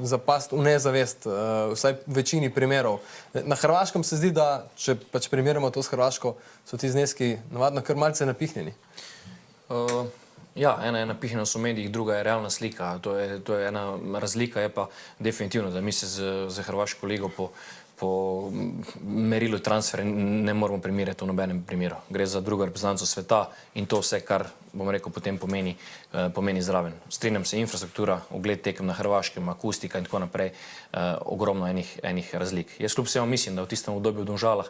zapast v nezavest, vsaj v večini primerov. Na Hrvaškem se zdi, da če pač primerjamo to s Hrvaško, so ti zneski navadno kar malce napihnjeni. Ja, ena je napihnjenost v medijih, druga je realna slika. To je ena razlika, je pa definitivno, da mi se z Hrvaško ligo po merilu transfer ne moramo primerjati v nobenem primeru. Gre za drugo reprezentanco sveta in to vse, kar, bom rekel, potem pomeni zraven. Strinjam se, infrastruktura, ogled tekem na Hrvaškem, akustika in tako naprej, ogromno enih razlik. Jaz kljub vsemu mislim, da v tistem obdobju v Domžalah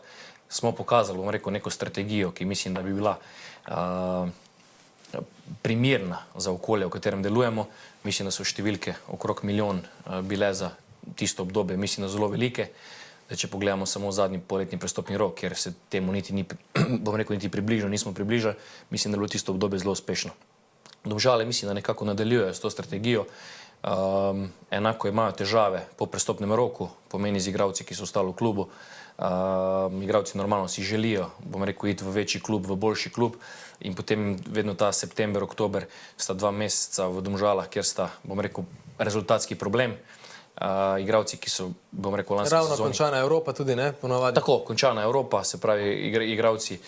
smo pokazali, bom rekel, neko strategijo, ki mislim, da bi bila primerna za okolje, v katerem delujemo. Mislim, da so številke okrog 1 milijon bile za tisto obdobje, mislim, da zelo velike. Zdaj, če pogledamo samo zadnji poletni prestopni rok, kjer se temu niti približali, nismo približali, mislim, da je bilo tisto obdobje zelo uspešno. Domžale mislim, da nekako nadaljujejo s to strategijo. Enako imajo težave po prestopnem roku, pomeni z igralci, ki so ostali v klubu. Igralci normalno si želijo, bom rekel, iti v večji klub, v boljši klub in potem vedno ta september, oktober sta 2 meseca v Domžalah, kjer sta, bom rekel, rezultatski problem. Igralci, ki so, bom rekel, lansko Ravno sezoni... končana Evropa tudi, ne? Ponovadi. Tako, končana Evropa, se pravi, igralci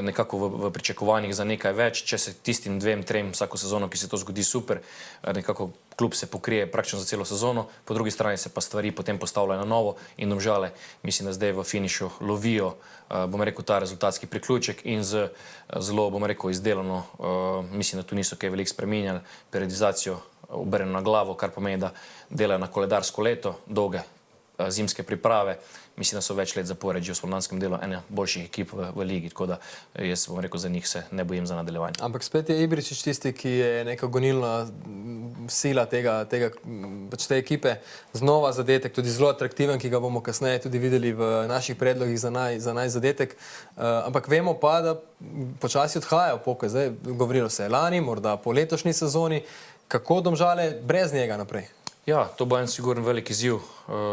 nekako v pričakovanjih za nekaj več, če se tistim 2-3 vsako sezono, ki se to zgodi, super, nekako klub se pokrije praktično za celo sezono, po drugi strani se pa stvari potem postavljajo na novo in Domžale, mislim, da zdaj v finišu lovijo, bom rekel, ta rezultatski priključek in z zelo, bom rekel, izdelano, mislim, da tu niso kaj veliko spreminjali, periodizacijo obrnjeno na glavo, kar pomeni, da delajo na koledarsko leto, dolge zimske priprave. Mislim, da so več let zapored že v spomladanskem delu ene boljših ekip v ligi, tako da jaz bom rekel, za njih se ne bojim za nadaljevanje. Ampak spet je Ibričić tisti, ki je neka gonilna sila pač te ekipe. Znova zadetek, tudi zelo atraktiven, ki ga bomo kasneje tudi videli v naših predlogih za zadetek. Ampak vemo pa, da počasi odhajajo pokoj. Zdaj govorilo se je lani, morda po letošnji sezoni. Kako Domžale brez njega naprej? Ja, to bo en sigurno velik izziv.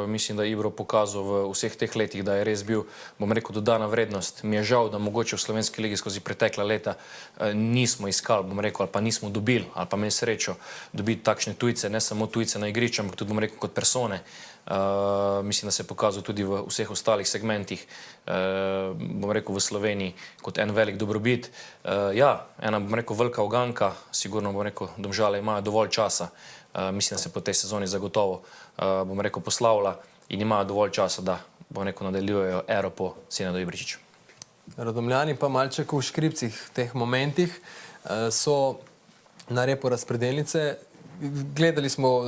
Mislim, da je Ibro pokazal v vseh teh letih, da je res bil, bom rekel, dodana vrednost. Mi je žal, da mogoče v Slovenski ligi skozi pretekla leta nismo iskali, bom rekel, ali pa nismo dobili, ali pa imeli srečo dobiti takšne tujce, ne samo tujce na igrišču, ampak tudi, bom rekel, kot persone. Mislim, da se je pokazal tudi v vseh ostalih segmentih, bom rekel, v Sloveniji kot en velik dobrobit. Ja, ena, bom rekel, velika uganka, sigurno, bom rekel, Domžale imajo dovolj časa. Mislim, da se po tej sezoni zagotovo, bom rekel, poslavlja in imajo dovolj časa, da, bom rekel, nadaljujejo ero po Senadu Ibričiću. Radomljani pa malček v škripcih v teh momentih so na repu razpredelnice. Gledali smo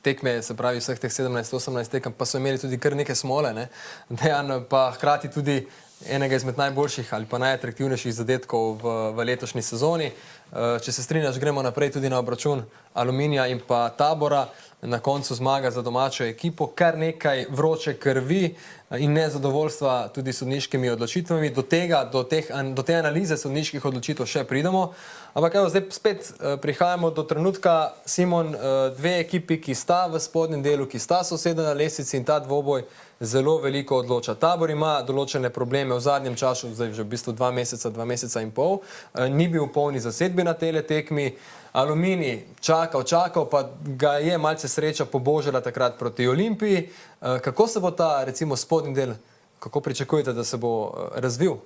tekme, se pravi vseh teh 17-18 tekem, pa so imeli tudi kar nekaj smole, ne? Dejan pa hkrati tudi enega izmed najboljših ali pa najatraktivnejših zadetkov v letošnji sezoni. Če se strinjaš, gremo naprej tudi na obračun Aluminija in pa Tabora. Na koncu zmaga za domačo ekipo, kar nekaj vroče krvi in nezadovoljstva tudi sodniškimi odločitvami. Do te analize sodniških odločitev še pridemo. Ampak evo, zdaj spet prihajamo do trenutka, Simon, 2 ekipi, ki sta v spodnjem delu, ki sta sosedna na lestvici in ta dvoboj zelo veliko odloča. Tabor ima določene probleme v zadnjem času, zdaj že v bistvu 2 meseca in pol. Ni bil v polni zasedbi na tele tekmi. Aluminij čakal, pa ga je malce sreča pobožala takrat proti Olimpiji. Kako se bo ta, recimo, spodnji del, kako pričakujete, da se bo razvil?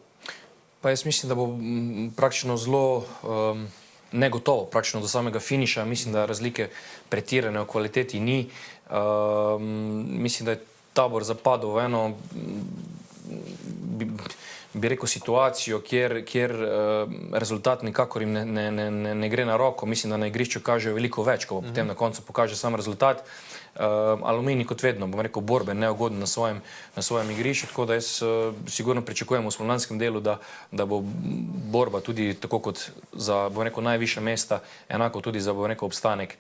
Pa jaz mislim, da bo praktično zelo negotovo, praktično do samega finiša. Mislim, da razlike pretirane v kvaliteti ni. Mislim, da je Tabor zapadel v eno, bi rekel, situacijo, kjer rezultat nikakor jim ne gre na roko. Mislim, da na igrišču kažejo veliko več, ko potem na koncu pokaže sam rezultat. Aluminij kot vedno, bom rekel, borbe neugoden na svojem igrišču, tako da jaz sigurno pričakujem v spomladanskem delu, da bo borba tudi tako kot za, bom rekel, najvišja mesta, enako tudi za, bom rekel, obstanek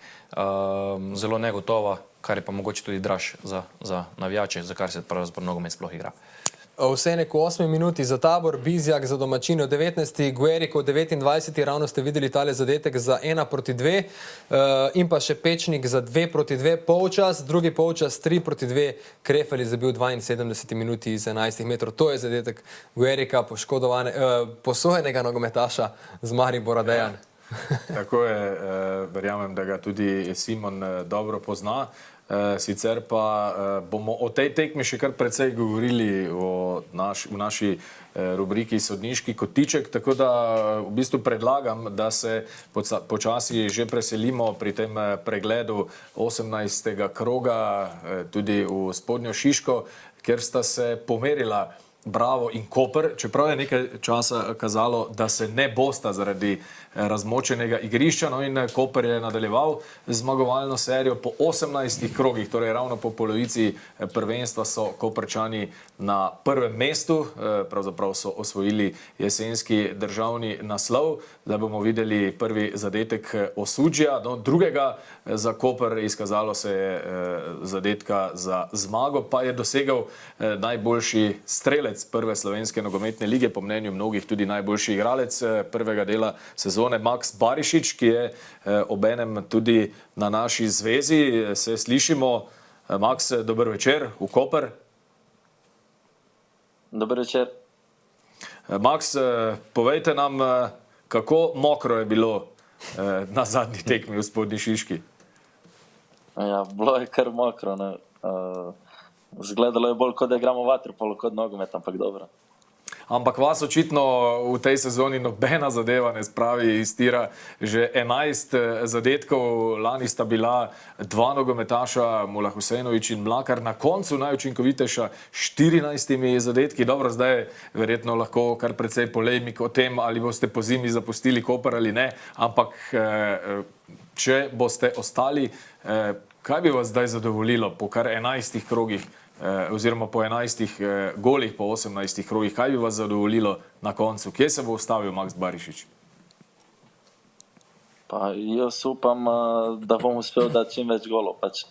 zelo negotova, kar je pa mogoče tudi draž za navijače, za kar se pravzaprav nogomet sploh igra. Ovsenek v 8 minuti za Tabor, Bizjak za domačine v 19. Gueriko v 29. Ravno ste videli tale zadetek za 1-2 in pa še Pečnik za 2-2 polčas, drugi polčas 3-2, Krefel je zabil 72 minuti iz 11 metrov. To je zadetek Guerika, posojenega nogometaša z Maribora, Dejan. Tako je, verjamem, da ga tudi Simon dobro pozna. Sicer pa bomo o tej tekmi še kar precej govorili v naši rubriki Sodniški kotiček, tako da v bistvu predlagam, da se počasi že preselimo pri tem pregledu 18. kroga tudi v Spodnjo Šiško, kjer sta se pomerila Bravo in Koper, čeprav je nekaj časa kazalo, da se ne bosta zaradi razmočenega igrišča, no in Koper je nadaljeval zmagovalno serijo po 18 krogih, torej ravno po polovici prvenstva so Koprčani na prvem mestu, pravzaprav so osvojili jesenski državni naslov. Zdaj bomo videli prvi zadetek Osudžija, no drugega za Koper, izkazalo se je zadetka za zmago, pa je dosegal najboljši strelec prve slovenske nogometne lige, po mnenju mnogih tudi najboljši igralec prvega dela sezone. sezone Max Barišič, ki je obenem tudi na naši zvezi. Se slišimo. Max, dober večer v Koper. Dober večer. Max, povejte nam, kako mokro je bilo na zadnji tekmi v Spodnji Šiški. Ja, bilo je kar mokro. Ne. Zgledalo je bolj, kot da igramo vaterpolo, kot nogomet, ampak dobro. Ampak vas očitno v tej sezoni nobena zadeva ne spravi iz tira. Že 11 zadetkov, lani sta bila 2 nogometaša, Mula Husejnović in Mlakar, na koncu najučinkovitejša 14 zadetki. Dobro, zdaj je verjetno lahko kar precej polemik o tem, ali boste po zimi zapustili Koper ali ne, ampak če boste ostali, kaj bi vas zdaj zadovoljilo po kar 11 krogih, oziroma po 11 golih, po 18 krogih, kaj bi vas zadovoljilo na koncu? Kje se bo ustavil Max Barišič? Pa jaz upam, da bom uspel dati čim več golov. Pač.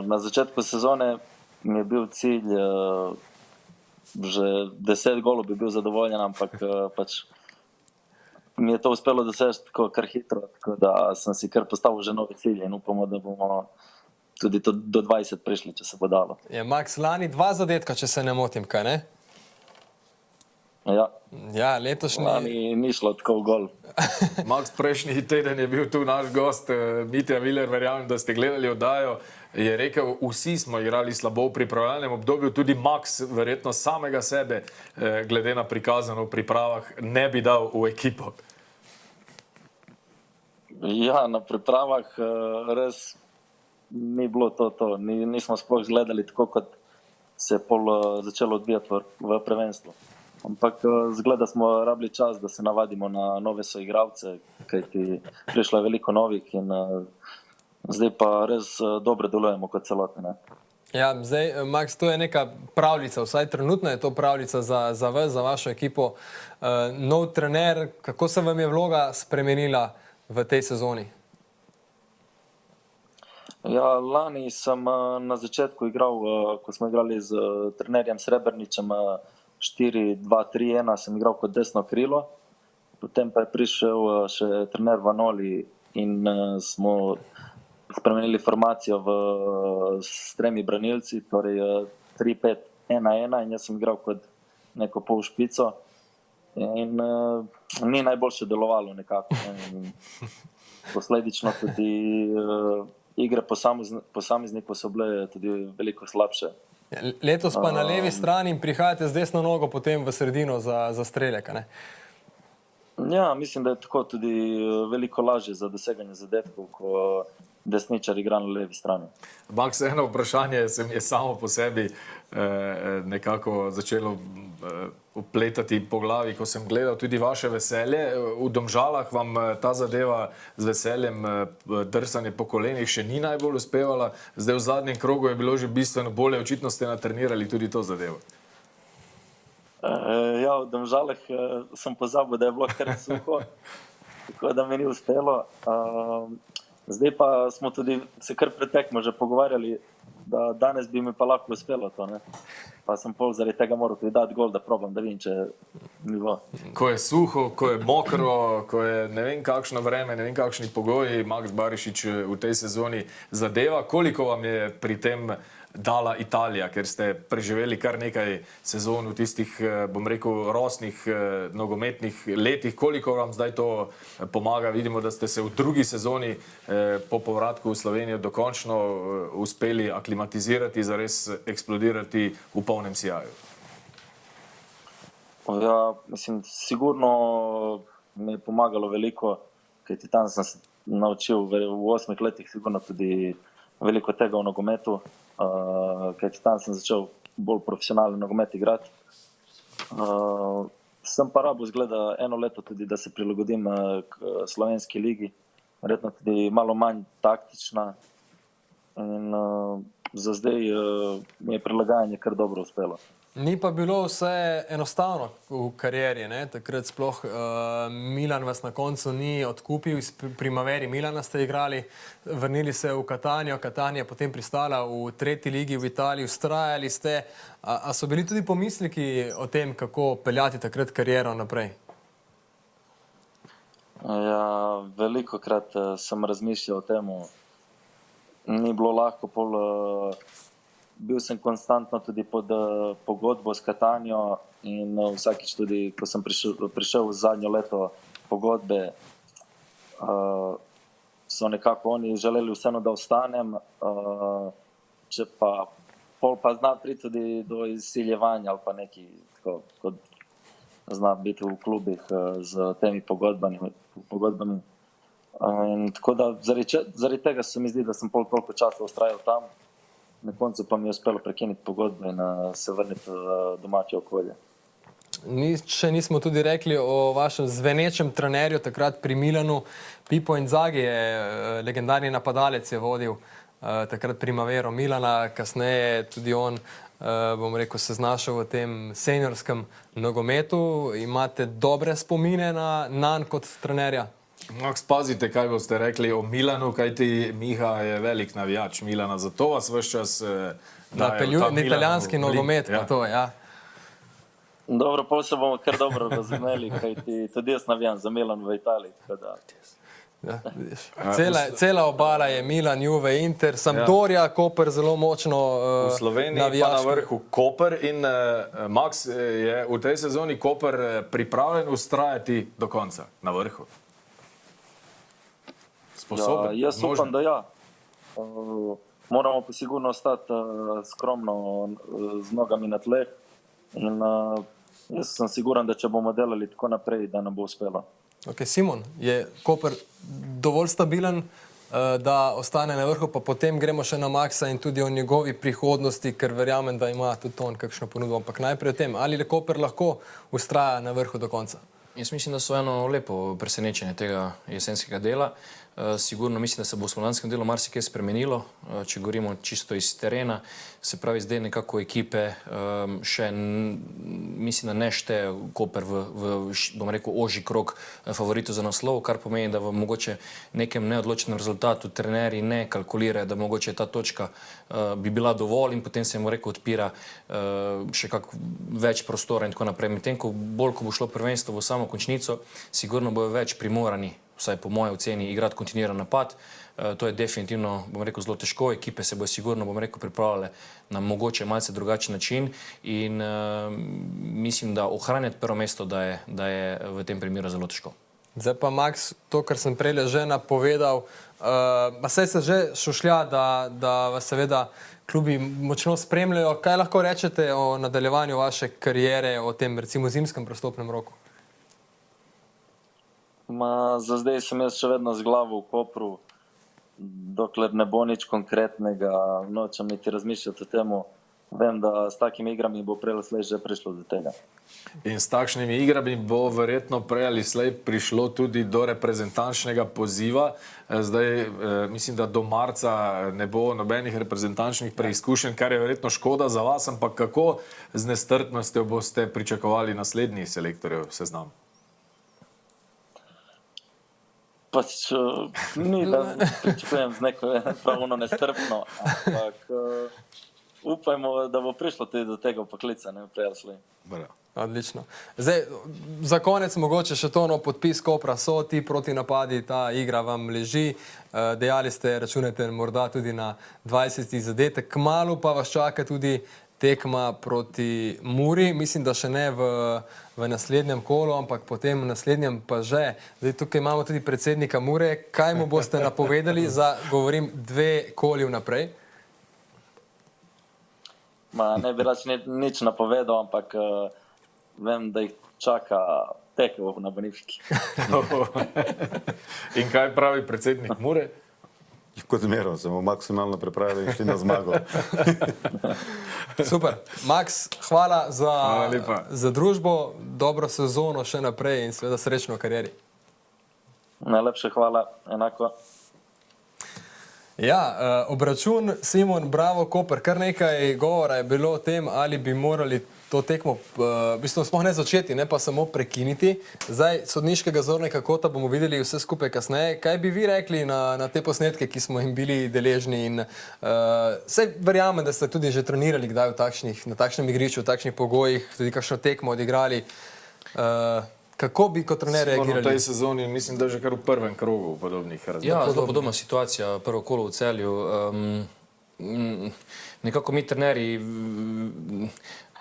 Na začetku sezone mi je bil cilj, že 10 golov bi bil zadovoljen, ampak pač mi je to uspelo doseči tako kar hitro, tako da sem si kar postavil že nove cilje in upamo, da bomo tudi do 20 prišli, če se bo dalo. Je Max lani 2 zadetka, če se ne motim, kaj ne? Ja. Ja, letošnji... Lani ni šlo tako v gol. Max, prejšnji teden je bil tu naš gost, Mitja Viler, verjamem, da ste gledali oddajo, je rekel, vsi smo igrali slabo v pripravljalnem obdobju, tudi Max verjetno samega sebe, glede na prikazano v pripravah, ne bi dal v ekipo. Ja, na pripravah res ni bilo to. Nismo sploh gledali tako, kot se je pol začelo odvijati v prvenstvu. Ampak zgleda smo rabili čas, da se navadimo na nove soigralce, kajti prišlo je veliko novih in zdaj pa res dobro delujemo kot celotne. Ja, zdaj, Max, to je neka pravljica, vsaj trenutno je to pravljica za vas, za vašo ekipo. Nov trener, kako se vam je vloga spremenila v tej sezoni? Ja, lani sem na začetku igral, ko smo igrali z trenerjem Srebrničem 4-2-3-1, sem igral kot desno krilo. Potem pa je prišel še trener Vanoli in smo spremenili formacijo s 3 branilci, torej 3-5-1-1 in jaz sem igral kot neko pol špico. In ni najboljše delovalo nekako. In posledično tudi igre posameznikov so bile tudi veliko slabše. Letos pa na levi strani prihajate z desno nogo potem v sredino za streljek, ne? Ja, mislim, da je tako tudi veliko lažje za doseganje zadetkov, ko desničar igra na levi strani. Max, eno vprašanje se mi je samo po sebi nekako začelo upletati po glavi, ko sem gledal tudi vaše veselje. V Domžalah vam ta zadeva z veseljem, drsanje po kolenih še ni najbolj uspevala. Zdaj v zadnjem krogu je bilo že bistveno bolje, očitno ste natrenirali tudi to zadevo. Ja, v Domžalah sem pozabil, da je bilo kar suho, tako da mi ni uspelo. Zdaj pa smo tudi se kar pred tekmo že pogovarjali, da danes bi mi pa lahko uspelo to, ne. Pa sem pol zaradi tega moral tudi dati gol, da probam, da vidim, če ni bilo. Ko je suho, ko je mokro, ko je ne vem kakšno vreme, ne vem kakšni pogoji, Max Barišič v tej sezoni zadeva. Koliko vam je pri tem dala Italija, ker ste preživeli kar nekaj sezon v tistih, bom rekel, rosnih nogometnih letih. Koliko vam zdaj to pomaga? Vidimo, da ste se v drugi sezoni po povratku v Slovenijo dokončno uspeli aklimatizirati, zares eksplodirati v polnem sijaju. Ja, mislim, sigurno mi je pomagalo veliko, kajti tam sem se naučil v 8 letih sigurno tudi veliko tega v nogometu. Kajti tam sem začel bolj profesionalno nogomet igrati. Sem pa rabo zgleda 1 leto tudi, da se prilagodim k slovenski ligi, verjetno tudi malo manj taktična in za zdaj mi je prilagajanje kar dobro uspelo. Ni pa bilo vse enostavno v karieri, ne? Takrat sploh Milan vas na koncu ni odkupil, iz Primaveri Milana ste igrali, vrnili se v Catanijo, Catania je potem pristala v 3. ligi v Italiji, vztrajali ste. A so bili tudi pomisleki o tem, kako peljati takrat kariero naprej? Ja, veliko krat sem razmišljal o tem, ni bilo lahko, bil sem konstantno tudi pod pogodbo s Katanjo in vsakič tudi, ko sem prišel v zadnjo leto pogodbe, so nekako oni želeli vseeno, da ostanem, če pa pol pa zna priti tudi do izsiljevanja ali pa neki, tako, kot zna biti v klubih z temi pogodbami. In tako da zaradi tega se mi zdi, da sem toliko časa ustrajal tam, na koncu pa mi je uspelo prekiniti pogodbo in se vrniti v domače okolje. Še nismo tudi rekli o vašem zvenečem trenerju takrat pri Milanu. Pipo Inzaghi je legendarni napadalec, je vodil takrat Primavero Milana, kasneje tudi on, bom rekel, se znašel v tem seniorskem nogometu. Imate dobre spomine nanj kot trenerja? Max, pazite, kaj boste rekli o Milanu, kajti Miha je velik navijač Milana, zato vas vse čas daje v ta italijanski nogomet, pa to, ja. Dobro, pol se bomo kar dobro razumeli, kajti tudi jaz navijam za Milan v Italiji, tako da... Ja, cela obala je Milan, Juve, Inter, Sampdoria, Koper zelo močno v Sloveniji pa na vrhu Koper in Max, je v tej sezoni Koper pripravljen ustrajati do konca na vrhu? Sposoben? Ja, jaz upam, da ja. Moramo pa sigurno ostati skromno z nogami na tleh in jaz sem siguran, da če bomo delali tako naprej, da nam bo uspelo. Ok, Simon, je Koper dovolj stabilen, da ostane na vrhu, pa potem gremo še na Maxa in tudi o njegovi prihodnosti, ker verjamem, da ima tudi on kakšno ponudbo. Ampak najprej o tem, ali Koper lahko ustraja na vrhu do konca? Jaz mislim, da so eno lepo presenečenje tega jesenskega dela. Sigurno mislim, da se bo v slovenskem delu marsikaj spremenilo, če govorimo čisto iz terena. Se pravi, zdaj nekako ekipe še, mislim, da ne šteje Koper bom rekel, ožji krog favoritov za naslov, kar pomeni, da v mogoče nekem neodločenem rezultatu trenerji ne kalkulirajo, da mogoče ta točka bi bila dovolj in potem se jim rekel odpira še kak več prostora in tako naprej. Medtem ko bolj, ko bo šlo prvenstvo v samo končnico, sigurno bojo več primorani, vsaj po moje oceni, igrati kontinuiran napad. To je definitivno, bom rekel, zelo težko. Ekipe se bojo sigurno, bom rekel, pripravljale na mogoče malce drugačen način in mislim, da ohranjati prvo mesto, da je v tem primeru zelo težko. Zdaj pa, Max, to, kar sem prej že napovedal, saj se že šušlja, da vas seveda klubi močno spremljajo. Kaj lahko rečete o nadaljevanju vaše kariere, o tem recimo zimskem prestopnem roku? Za zdaj sem jaz še vedno z glavo v Kopru, dokler ne bo nič konkretnega, nočem niti razmišljati o tem. Vem, da s takimi igrami bo prej ali slej že prišlo do tega. In s takšnimi igrami bo verjetno prej ali slej prišlo tudi do reprezentančnega poziva. Zdaj mislim, da do marca ne bo nobenih reprezentančnih preizkušenj, kar je verjetno škoda za vas, ampak kako z nestrpnostjo boste pričakovali naslednji selektorjev seznam? Pač ni, da pričakujem z neko pravno nestrpno, ampak upajmo, da bo prišlo tudi do tega poklica, ne prej ali slej. Odlično. Zdaj, za konec mogoče še to, podpis Kopra, so ti protinapadi, ta igra vam leži, dejali ste, računate morda tudi na 20. zadetek, kmalu pa vas čaka tudi tekma proti Muri, mislim, da še ne v naslednjem kolu, ampak potem v naslednjem pa že. Zdaj, tukaj imamo tudi predsednika Mure. Kaj mu boste napovedali za, govorim, 2 koli vnaprej? Ne bi rač nič napovedal, ampak vem, da jih čaka tekel na Bonifiki. In kaj pravi predsednik Mure? Kot zmerno, se bomo maksimalno pripravili in šli na zmago. Super. Max, hvala za družbo, dobro sezono še naprej in seveda srečno v karieri. Najlepše hvala, enako. Ja, obračun Simon, Bravo, Koper, kar nekaj govora je bilo o tem, ali bi morali to tekmo v bistvu sploh ne začeti, ne pa samo prekiniti. Zdaj, sodniškega zornega kota bomo videli vse skupaj kasneje. Kaj bi vi rekli na te posnetke, ki smo jim bili deležni? In saj verjamem, da ste tudi že trenirali kdaj na takšnem igrišču, v takšnih pogojih, tudi kakšno tekmo odigrali. Kako bi kot trener V reagirali? tej sezoni mislim, da že kar v prvem krogu podobnih razmerah. Ja, zelo podobna situacija, prvo kolo v Celju. Nekako mi trenerji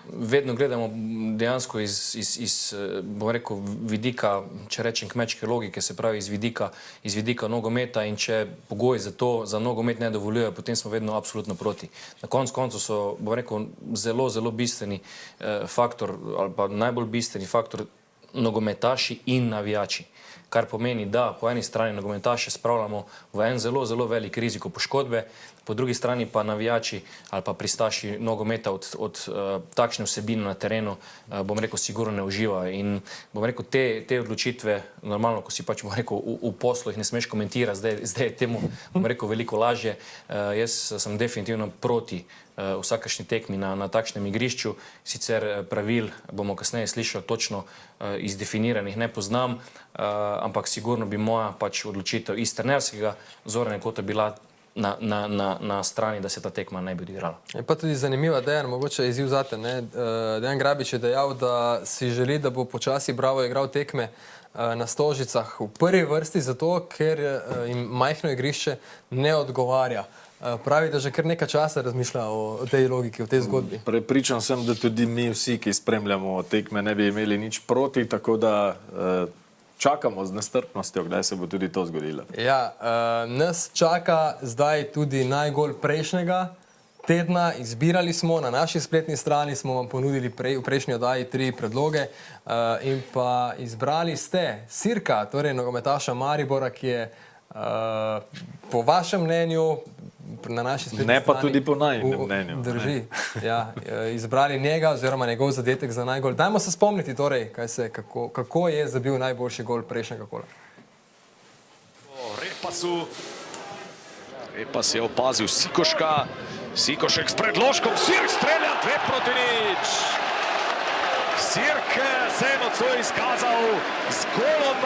vedno gledamo dejansko iz bom rekel, vidika, če rečem kmečke logike, se pravi iz vidika nogometa, in če pogoji za to, za nogomet ne dovoljujejo, potem smo vedno absolutno proti. Na koncu so, bom rekel, zelo bistveni faktor, ali pa najbolj bistveni faktor nogometaši in navijači. Kar pomeni, da po eni strani nogometaše spravljamo v en zelo velik riziko poškodbe, po drugi strani pa navijači ali pa pristaši nogometa od takšne vsebine na terenu, bom rekel, sigurno ne uživajo. In bom rekel, te odločitve, normalno, ko si pač, bom rekel, v poslu jih ne smeš komentirati, zdaj je temu, bom rekel, veliko lažje. Jaz sem definitivno proti vsakašnji tekmi na takšnem igrišču. Sicer pravil bomo kasneje slišali točno izdefiniranih, ne poznam, ampak sigurno bi moja pač odločitev iz trenerskega zornega kota bila na strani, da se ta tekma ne bi odigrala. Je pa tudi zanimiva, Dejan, mogoče izziv zate. Dejan Grabič je dejal, da si želi, da bo počasi Bravo igral tekme na Stožicah v prvi vrsti, zato ker jim majhno igrišče ne odgovarja. Pravi, da že kar nekaj časa razmišlja o tej logiki, o tej zgodbi. Prepričan sem, da tudi mi vsi, ki spremljamo tekme, ne bi imeli nič proti, tako da čakamo z nestrpnostjo, kdaj se bo tudi to zgodilo. Ja, nas čaka zdaj tudi najgol prejšnjega tedna. Izbirali smo, na naši spletni strani smo vam ponudili v prejšnji oddaji 3 predloge in pa izbrali ste Sirka, torej nogometaša Maribora, ki je po vašem mnenju na naši spletni strani... Ne pa tudi po najinem mnenju. Drži, ja. Izbrali njega oziroma njegov zadetek za najgol. Dajmo se spomniti torej, kako je zabil najboljši gol prejšnjega kola. Repas je opazil Sikoška. Sikošek s predložkom. Sirk strelja 2-0. Sirk se je nocoj izkazal z golom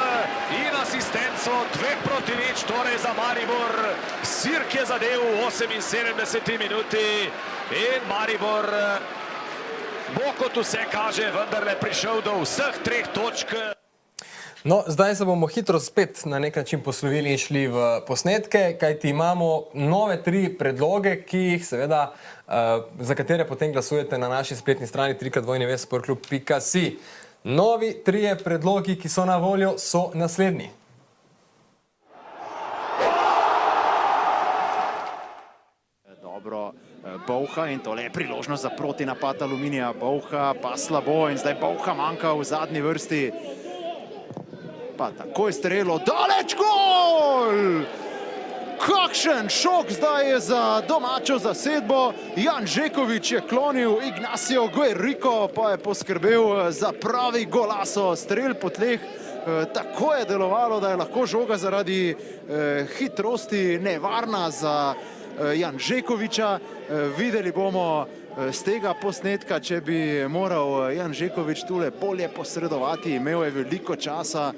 in asistenco 2-0, torej za Maribor. Sirk je zadel v 78. minuti in Maribor bo, kot vse kaže, vendarle prišel do vseh 3 točk. No, zdaj se bomo hitro spet na nek način poslovili in šli v posnetke, kajti imamo nove 3 predloge, ki jih seveda, za katere potem glasujete na naši spletni strani www.sportklub.si. Novi 3 predlogi, ki so na voljo, so naslednji. Dobro, Bovha, in tole je priložnost za protinapad Aluminija. Bovha pa slabo in zdaj Bovha manjka v zadnji vrsti. Pa takoj strelo, daleč gol! Kakšen šok zdaj je za domačo zasedbo. Jan Žekovič je klonil, Ignacio Guerrico pa je poskrbel za pravi golaso. Strel po tleh, tako je delovalo, da je lahko žoga zaradi hitrosti nevarna za Jan Žekoviča. Videli bomo z tega posnetka, če bi moral Jan Žekovič tule bolje posredovati, imel je veliko časa,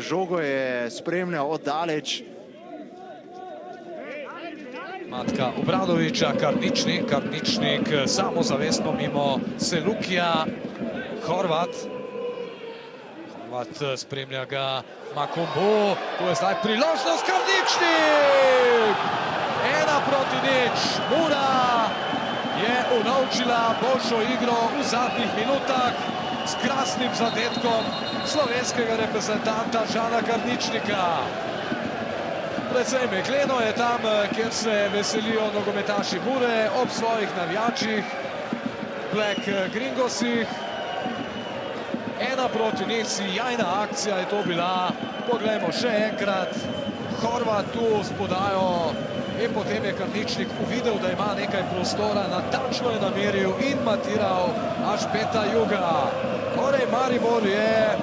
žogo je spremljal oddaleč. Matka Obradoviča, Karničnik samozavestno mimo Selukija, Horvat spremlja ga Makombo, to je zdaj priložnost, Karničnik! 1-0, Mura je unovčila boljšo igro v zadnjih minutah s krasnim zadetkom slovenskega reprezentanta Žana Karničnika. Predvsej megleno je tam, kjer se veselijo nogometaši Mure ob svojih navijačih, Black Gringosih. 1-0, sjajna akcija je to bila. Poglejmo še enkrat, Horvat tu s podajo in potem je Karničnik uvidel, da ima nekaj prostora, natančno je nameril in matiral až peta juga. Torej Maribor je...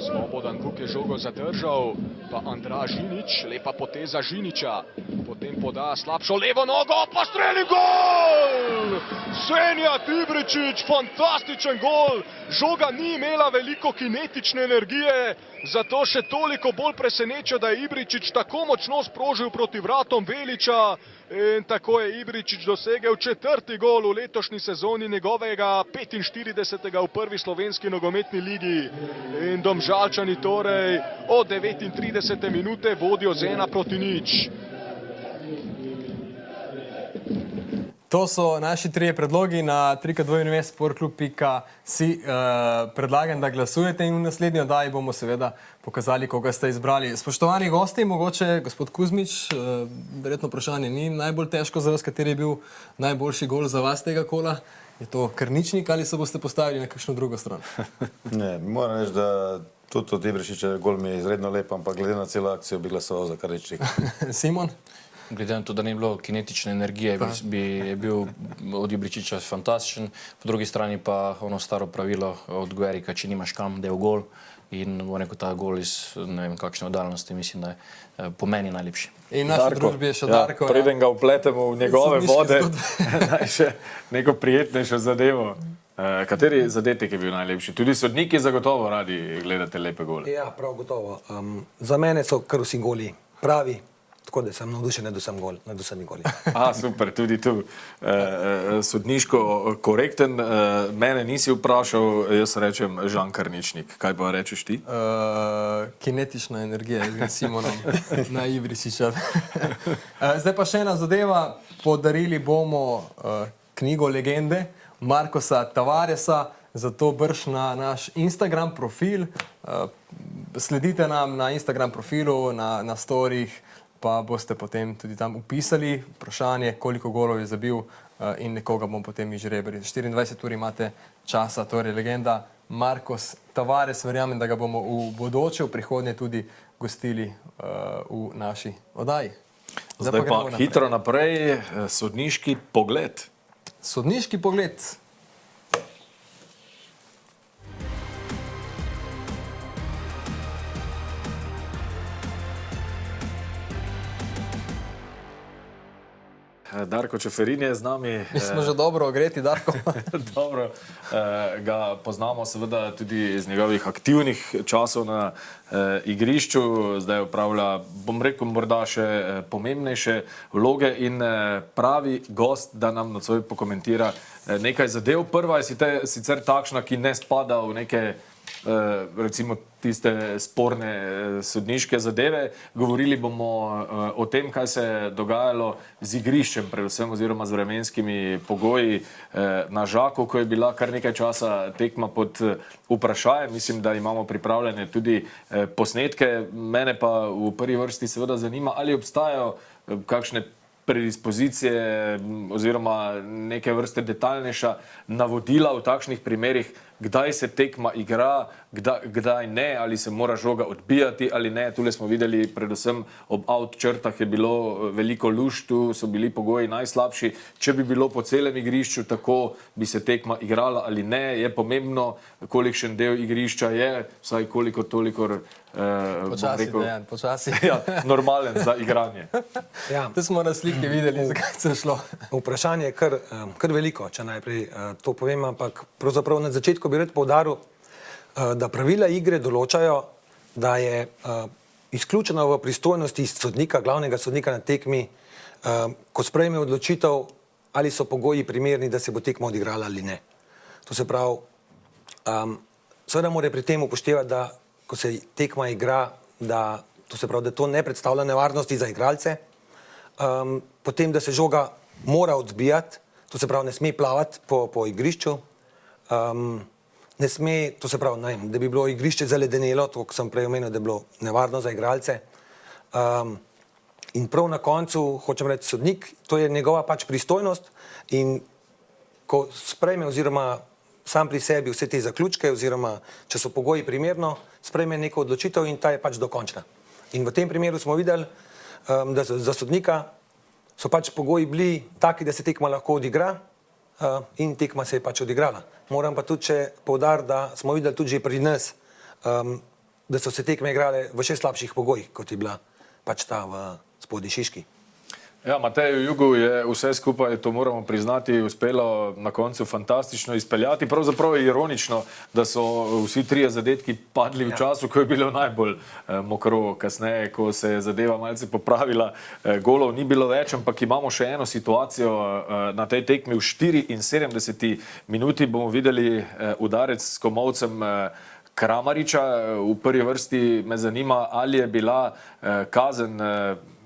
Slobodan Vuk je žogo zadržal, pa Andra Žinič, lepa poteza Žiniča. Potem poda slabšo levo nogo, pa streli gol! Senijad Ibričić, fantastičen gol! Žoga ni imela veliko kinetične energije, zato še toliko bolj preseneča, da je Ibričić tako močno sprožil proti vratom Veliča. In tako je Ibričić dosegel 4. gol v letošnji sezoni, njegovega 45. v prvi slovenski nogometni ligi. In Domžalčani torej od 39. minute vodijo z 1-0. To so naši trije predlogi na 3x2investsportklub.si. Predlagam, da glasujete in v naslednji oddaji bomo seveda pokazali, koga ste izbrali. Spoštovani gosti, mogoče gospod Kuzmič, verjetno vprašanje ni najbolj težko za vas, kateri je bil najboljši gol za vas tega kola. Je to Krničnik ali se boste postavili na kakšno drugo stran? Ne, moram reči, da tudi od Ibričića gol mi je izredno lep, ampak glede na celo akcijo bi glasoval za Krničnik. Simon? Glede na to, da ni bilo kinetične energije, je bil od Ibričića fantastičen. Po drugi strani pa ono staro pravilo od Guerika, če nimaš kam, da je v gol. In bo neko ta gol iz ne vem kakšne oddaljnosti, mislim, da je po meni najlepši. In naša družbi je še Darko. Preden ga vpletemo v njegove vode, naj še neko prijetnejšo zadevo. Kateri zadetek je bil najlepši? Tudi sodniki zagotovo radi gledate lepe gole. Ja, prav gotovo. Za mene so kar vsi goli pravi. Tako da sem navdušen nad vsemi goli. Super, tudi tu sodniško korekten. Mene nisi vprašal, jaz rečem Žan Karničnik. Kaj pa rečeš ti? Kinetična energija z Simonom na Ibričića. Zdaj pa še ena zadeva. Podarili bomo knjigo legende Marcosa Tavaresa, zato brž na naš Instagram profil. Sledite nam na Instagram profilu, na storjih, pa boste potem tudi tam upisali vprašanje, koliko golov je zabil in nekoga bomo potem izžrebali. 24 ur imate časa, torej legenda Marcos Tavares. Verjamem, da ga bomo v bodoče, v prihodnje tudi gostili v naši oddaji. Zdaj pa hitro naprej, sodniški pogled. Sodniški pogled. Darko Čeferin je z nami. Mi smo že dobro ogreti, Darko. Dobro, ga poznamo seveda tudi iz njegovih aktivnih časov na igrišču. Zdaj upravlja, bom rekel, morda še pomembnejše vloge in pravi gost, da nam nocoj pokomentira nekaj zadev. Prva je sicer takšna, ki ne spada v neke recimo tiste sporne sodniške zadeve. Govorili bomo o tem, kaj se je dogajalo z igriščem, predvsem oziroma z vremenskimi pogoji na Žaku, ko je bila kar nekaj časa tekma pod vprašajem. Mislim, da imamo pripravljene tudi posnetke. Mene pa v prvi vrsti seveda zanima, ali obstajajo kakšne predispozicije oziroma neke vrste detaljnejša navodila v takšnih primerih, kdaj se tekma igra, kdaj ne, ali se mora žoga odbijati ali ne. Tule smo videli, predvsem ob out črtah je bilo veliko luž, tu so bili pogoji najslabši. Če bi bilo po celem igrišču tako, bi se tekma igrala ali ne, je pomembno, kolikšen del igrišča je, vsaj koliko toliko počasi. Ja, normalen za igranje. Ja. To smo na sliki videli, zakaj se je šlo. Vprašanje je kar veliko, če najprej to povem, ampak pravzaprav na začetku bi rad poudaril, da pravila igre določajo, da je izključeno v pristojnosti sodnika, glavnega sodnika na tekmi, ko sprejme odločitev, ali so pogoji primerni, da se bo tekma odigrala ali ne. To se pravi, seveda mora pri tem upoštevati, da ko se tekma igra, da to ne predstavlja nevarnosti za igralce, potem, da se žoga mora odbijati, to se pravi, ne sme plavati po igrišču, ne sme, to se pravi, da bi bilo igrišče zaledenelo, to, ko sem prej omenil, da je bilo nevarno za igralce. In prav na koncu, hočem reči, sodnik, to je njegova pač pristojnost in ko sprejme oziroma sam pri sebi vse te zaključke oziroma, če so pogoji primerno, sprejme neko odločitev in ta je pač dokončna. In v tem primeru smo videli, da za sodnika so pač pogoji bili taki, da se tekma lahko odigra in tekma se je pač odigrala. Moram pa tudi še poudariti, da smo videli tudi že pri nas, da so se tekme igrale v še slabših pogojih, kot je bila pač ta v Spodnji Šiški. Ja, Mateju Jugu je vse skupaj, to moramo priznati, uspelo na koncu fantastično izpeljati. Pravzaprav je ironično, da so vsi trije zadetki padli v času, ko je bilo najbolj mokro. Kasneje, ko se je zadeva malce popravila, golov ni bilo več, ampak imamo še eno situacijo na tej tekmi. V 74. minuti bomo videli udarec s komolcem Kramariča. V prvi vrsti me zanima, ali je bila kazen,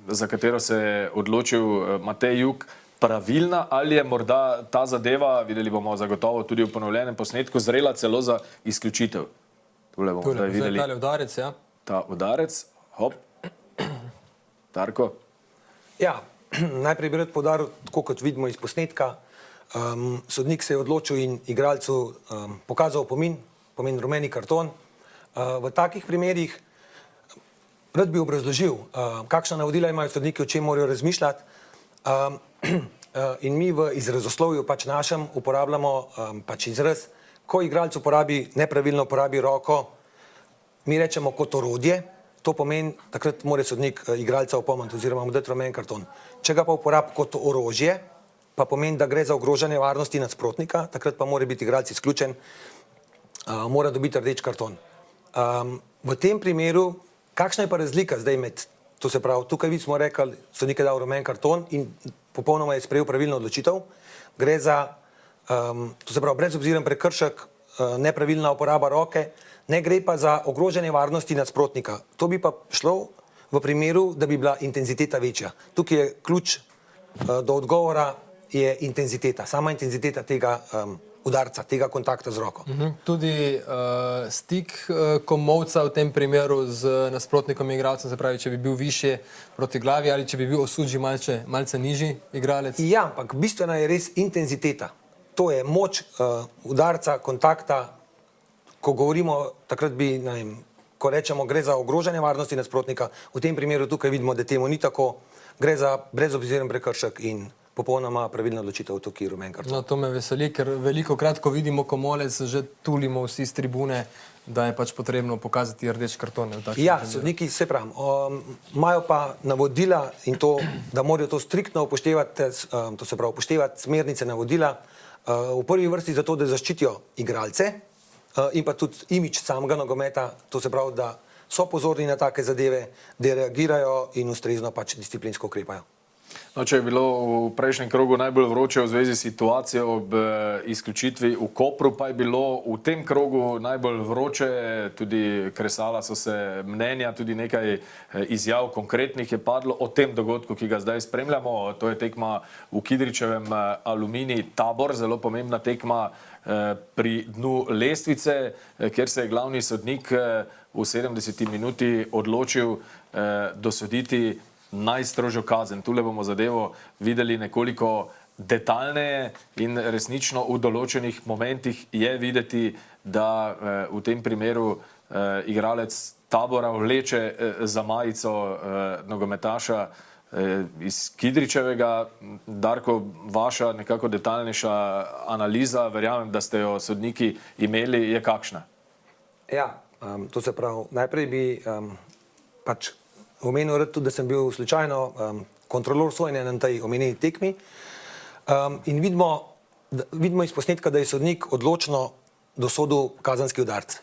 za katero se je odločil Matej Jug, pravilna, ali je morda ta zadeva, videli bomo zagotovo tudi v ponovljenem posnetku, zrela celo za izključitev. Tule bomo zdaj videli. Tale udarec, ja. Ta udarec, hop. Darko. Ja, najprej bi rad poudaril, tako kot vidimo iz posnetka, sodnik se je odločil in igralcu pokazal pomen rumeni karton. V takih primerih rad bi obrazložil, kakšna navodila imajo sodniki, o čem morajo razmišljati. In mi v izrazoslovju pač našem uporabljamo pač izraz, ko igralec nepravilno uporabi roko, mi rečemo kot orodje, to pomeni, takrat mora sodnik igralca opomniti oziroma mu dati rumen karton. Če ga pa uporabi kot orožje, pa pomeni, da gre za ogrožanje varnosti nasprotnika, takrat pa mora biti igralec izključen, mora dobiti rdeč karton. V tem primeru, kakšna je pa razlika zdaj med, to se pravi, tukaj smo rekli, sodnik je dal rumen karton in popolnoma je sprejel pravilno odločitev. Gre za, to se pravi, brezobziren prekršek, nepravilna uporaba roke, ne gre pa za ogrožanje varnosti nasprotnika. To bi pa šlo v primeru, da bi bila intenziteta večja. Tukaj je ključ do odgovora, je intenziteta, sama intenziteta tega udarca, tega kontakta z roko. Tudi stik komolca v tem primeru z nasprotnikom igralcem, se pravi, če bi bil višje proti glavi ali če bi bil osuđi malce nižji igralec? Ja, ampak bistvena je res intenziteta. To je moč udarca, kontakta, ko govorimo, takrat bi, ne vem, ko rečemo, gre za ogrožanje varnosti nasprotnika, v tem primeru tukaj vidimo, da temu ni tako, gre za brezobziren prekršek in popolnoma pravilna odločitev tukaj rumen karton. No, to me veseli, ker veliko krat, ko vidimo komolec, že tulimo vsi z tribune, da je pač potrebno pokazati rdeč karton. Ja, sodniki, se pravim, imajo pa navodila in to, da morajo to striktno upoštevati, to se pravi, upoštevati smernice navodila, v prvi vrsti zato, da zaščitijo igralce in pa tudi imič samega nogometa, to se pravi, da so pozorni na take zadeve, da reagirajo in ustrezno pač disciplinsko ukrepajo. No, če je bilo v prejšnjem krogu najbolj vroče v zvezi s situacijo ob izključitvi v Kopru, pa je bilo v tem krogu najbolj vroče, tudi kresala so se mnenja, tudi nekaj izjav konkretnih je padlo o tem dogodku, ki ga zdaj spremljamo. To je tekma v Kidričevem Aluminij Tabor, zelo pomembna tekma pri dnu lestvice, kjer se je glavni sodnik v 70. minuti odločil dosoditi najstrožjo kazen. Tule bomo zadevo videli nekoliko detaljneje in resnično v določenih momentih je videti, da v tem primeru igralec Tabora vleče za majico nogometaša iz Kidričevega. Darko, vaša nekako detaljnejša analiza, verjamem, da ste jo sodniki imeli, je kakšna? Ja, to se pravi, najprej bi pač omenil rad tudi, da sem bil slučajno kontrolor sojenja na tej omenjeni tekmi in vidimo iz posnetka, da je sodnik odločno dosodil kazenski udarec.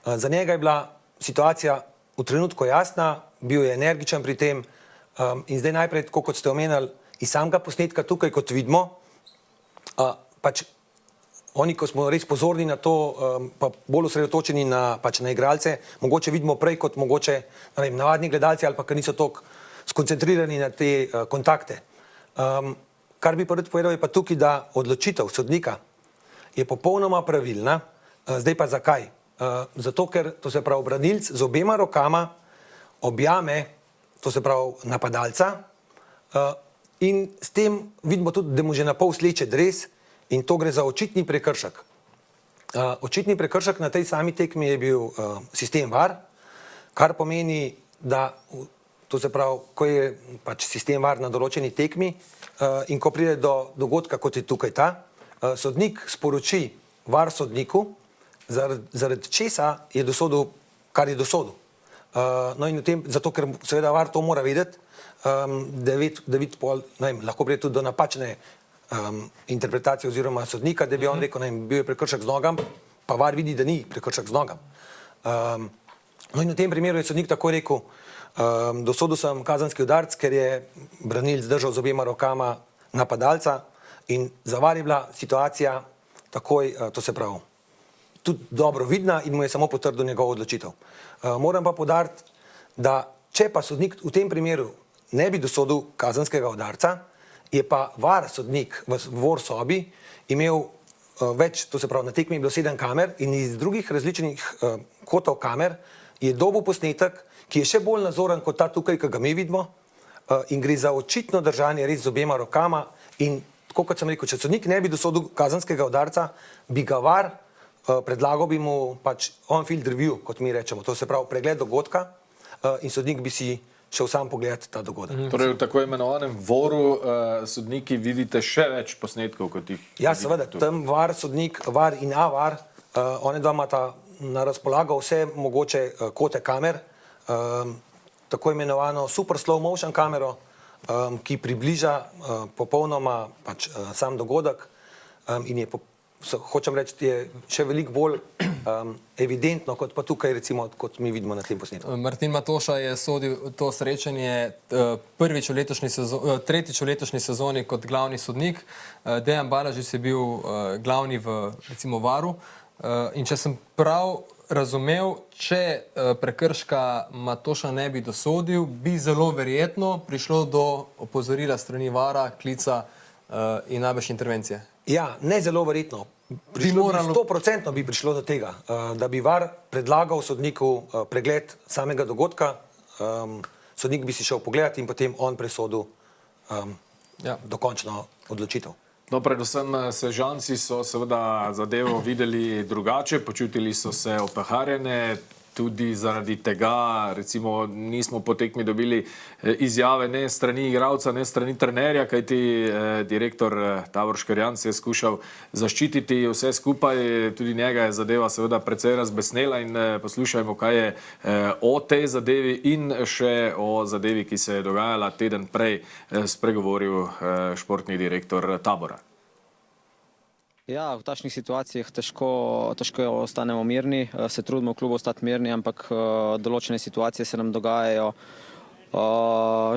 Za njega je bila situacija v trenutku jasna, bil je energičen pri tem in zdaj najprej, tako kot ste omenili, iz samega posnetka tukaj, kot vidimo, pač oni, ko smo res pozorni na to, pa bolj osredotočeni na igralce, mogoče vidimo prej kot mogoče navadni gledalci ali pa, ker niso toliko skoncentrirani na te kontakte. Kar bi pa rad povedal je pa tukaj, da odločitev sodnika je popolnoma pravilna. Zdaj pa zakaj? Zato, ker to se pravi branilc z obema rokama objame, to se pravi napadalca in s tem vidimo tudi, da mu že na pol sleče dres. In to gre za očitni prekršek. Očitni prekršek na tej sami tekmi je bil sistem VAR, kar pomeni, da to se pravi, ko je pač sistem VAR na določeni tekmi in ko pride do dogodka, kot je tukaj ta, sodnik sporoči VAR sodniku, zaradi česa je dosodil, kar je dosodil. No in v tem, zato ker seveda VAR to mora vedeti, lahko pride tudi do napačne interpretacije oziroma sodnika, da bi on rekel, bil je prekršek z nogam, pa VAR vidi, da ni prekršek z nogam. No in v tem primeru je sodnik tako rekel, dosodil sem kazenski udarc, ker je branilec držal z obema rokama napadalca in za VAR je bila situacija takoj, to se pravi, tudi dobro vidna in mu je samo potrdil njegovo odločitev. Moram pa poudariti, da če pa sodnik v tem primeru ne bi dosodil kazenskega udarca, je pa VAR sodnik v VOR sobi imel več, to se pravi, na tekmi je bilo 7 kamer in iz drugih različnih kotov kamer je dobil posnetek, ki je še bolj nazoren kot ta tukaj, ki ga mi vidimo in gre za očitno držanje res z obema rokama in tako kot sem rekel, če sodnik ne bi dosodil kazenskega udarca, bi ga VAR predlagal bi mu pač on-field review, kot mi rečemo, to se pravi pregled dogodka in sodnik bi si šel sam pogledati ta dogodek. Torej v tako imenovanem VOR-u sodniki vidite še več posnetkov, kot jih ja, seveda, tam VAR sodnik, VAR in AVAR, one dva imata na razpolago vse mogoče kote kamer, tako imenovano super slow motion kamero, ki približa popolnoma pač sam dogodek in je hočem reči, je še veliko bolj evidentno, kot pa tukaj, recimo, kot mi vidimo na tem posnetku. Martin Matoša je sodil to srečanje tretjič v letošnji sezoni kot glavni sodnik. Dejan Balažič je bil glavni v, recimo, VAR-u. In če sem prav razumel, če prekrška Matoša ne bi dosodil, bi zelo verjetno prišlo do opozorila strani VAR-a, klica in najbrž intervencije. Ja, ne zelo verjetno. 100% bi prišlo do tega, da bi VAR predlagal sodniku pregled samega dogodka, sodnik bi si šel pogledati in potem on presodil dokončno odločitev. No, predvsem Sežanci so seveda zadevo videli drugače, počutili so se opeharjene, tudi zaradi tega, recimo, nismo po tekmi dobili izjave ne strani igralca, ne strani trenerja, kajti direktor Davor Škrjanc je skušal zaščititi vse skupaj, tudi njega je zadeva seveda precej razbesnela in poslušajmo, kaj je o tej zadevi in še o zadevi, ki se je dogajala teden prej, spregovoril športni direktor Tabora. Ja, v takšnih situacijah težko ostanemo mirni, se trudimo v klubu ostati mirni, ampak določene situacije se nam dogajajo.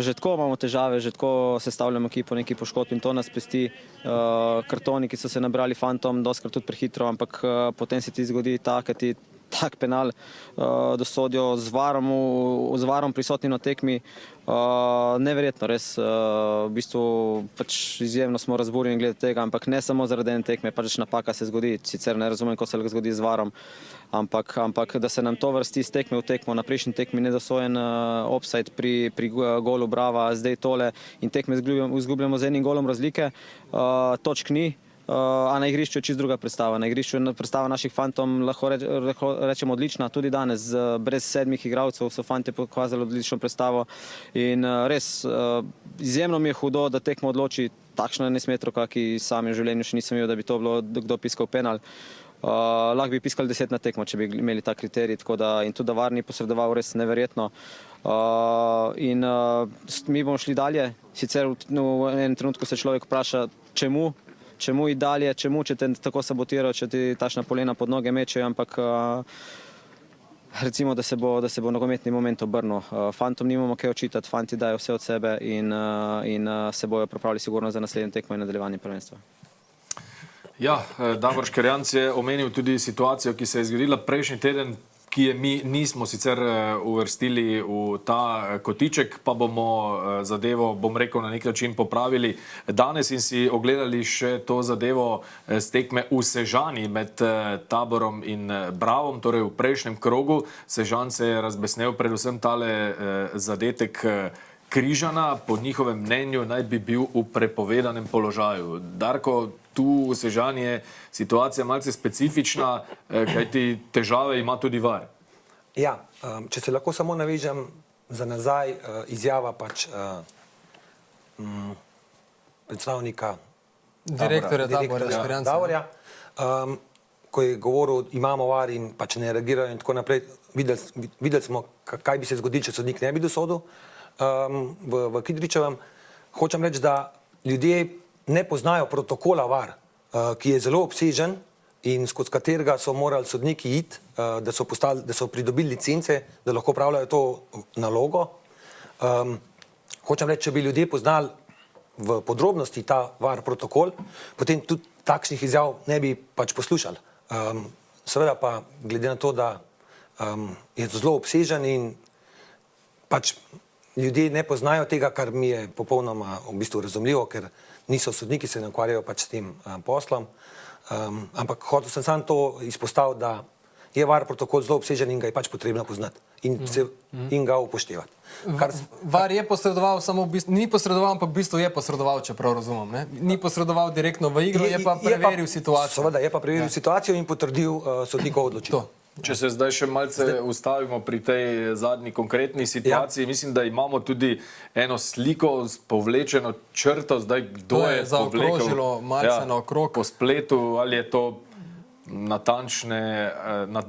Že tako imamo težave, že tako sestavljamo ekipo, neki poškodb in to nas pesti. Kartoni, ki so se nabrali fantom, doskrat tudi prehitro, ampak potem se ti zgodi tak penal dosodijo z VAR-om prisotni na tekmi. Neverjetno, res, v bistvu pač izjemno smo razburjeni glede tega, ampak ne samo zaradi ene tekme, pač napaka se zgodi, sicer ne razumem, ko se lahko zgodi z VAR-om, ampak da se nam to vrsti z tekme v tekmo, na prejšnji tekmi nedosojen offside pri golu Brava, zdaj tole in tekme izgubljamo z enim golom razlike, točk ni. A na igrišču je čisto druga predstava. Na igrišču je predstava naših fantom, lahko rečemo, odlična. Tudi danes, brez 7 igralcev, so fantje pokazali odlično predstavo. In res, izjemno mi je hudo, da tekmo odloči takšna nesmetrovka, ki sam v življenju še nisem imel, da bi to bilo kdo piskal penal. Lahko bi piskali 10 na tekmo, če bi imeli ta kriterij. In tudi da VAR ni posredoval, res neverjetno. In mi bomo šli dalje. Sicer v enem trenutku se človek vpraša, čemu iti dalje, če te tako sabotirajo, če ti tašna polena pod noge mečejo, ampak recimo, da se bo nogometni moment obrnil. Fantom nimamo kaj očitati, fanti dajo vse od sebe in se bojo pripravili sigurno za naslednje tekmo in nadaljevanje prvenstva. Ja, Davor Škrjanc je omenil tudi situacijo, ki se je zgodila prejšnji teden, ki je mi nismo sicer uvrstili v ta kotiček, pa bomo zadevo, bom rekel, na nek način popravili danes in si ogledali še to zadevo z tekme v Sežani med Taborom in Bravom, torej v prejšnjem krogu. Sežan se je razbesnel predvsem tale zadetek Križana, po njihovem mnenju naj bi bil v prepovedanem položaju. Darko, tu v Sežani je situacija malce specifična, kajti težave ima tudi VAR. Ja, če se lahko samo navežem za nazaj, izjava pač predstavnika direktorja Davorja, ko je govoril, imamo VAR in pač ne reagirajo in tako naprej, videli smo, kaj bi se zgodilo, če sodnik ne bi dosodil. v Kidričevem. Hočem reči, da ljudje ne poznajo protokola VAR, ki je zelo obsežen in skozi katerega so morali sodniki iti, da so pridobili licence, da lahko pravljajo to nalogo. Hočem reči, če bi ljudje poznali v podrobnosti ta VAR protokol, potem tudi takšnih izjav ne bi pač poslušali. Seveda pa glede na to, da je zelo obsežen in pač ljudje ne poznajo tega, kar mi je popolnoma v bistvu razumljivo, ker niso sodniki, se ne ukvarjajo pač s tem poslom. Ampak hotel sem samo to izpostaviti, da je VAR protokol zelo obsežen in ga je pač potrebno poznati in ga upoštevati. VAR je posredoval, samo v bistvu, ni posredoval, ampak v bistvu je posredoval, če prav razumem. Ne? Ni posredoval direktno v igro, je pa preveril situacijo. Seveda, je pa preveril situacijo in potrdil sodnikov odločitev. Če se zdaj še malce ustavimo pri tej zadnji konkretni situaciji, mislim, da imamo tudi eno sliko s povlečeno črto, zdaj kdo je zaokrožilo malce naokrog po spletu, ali je to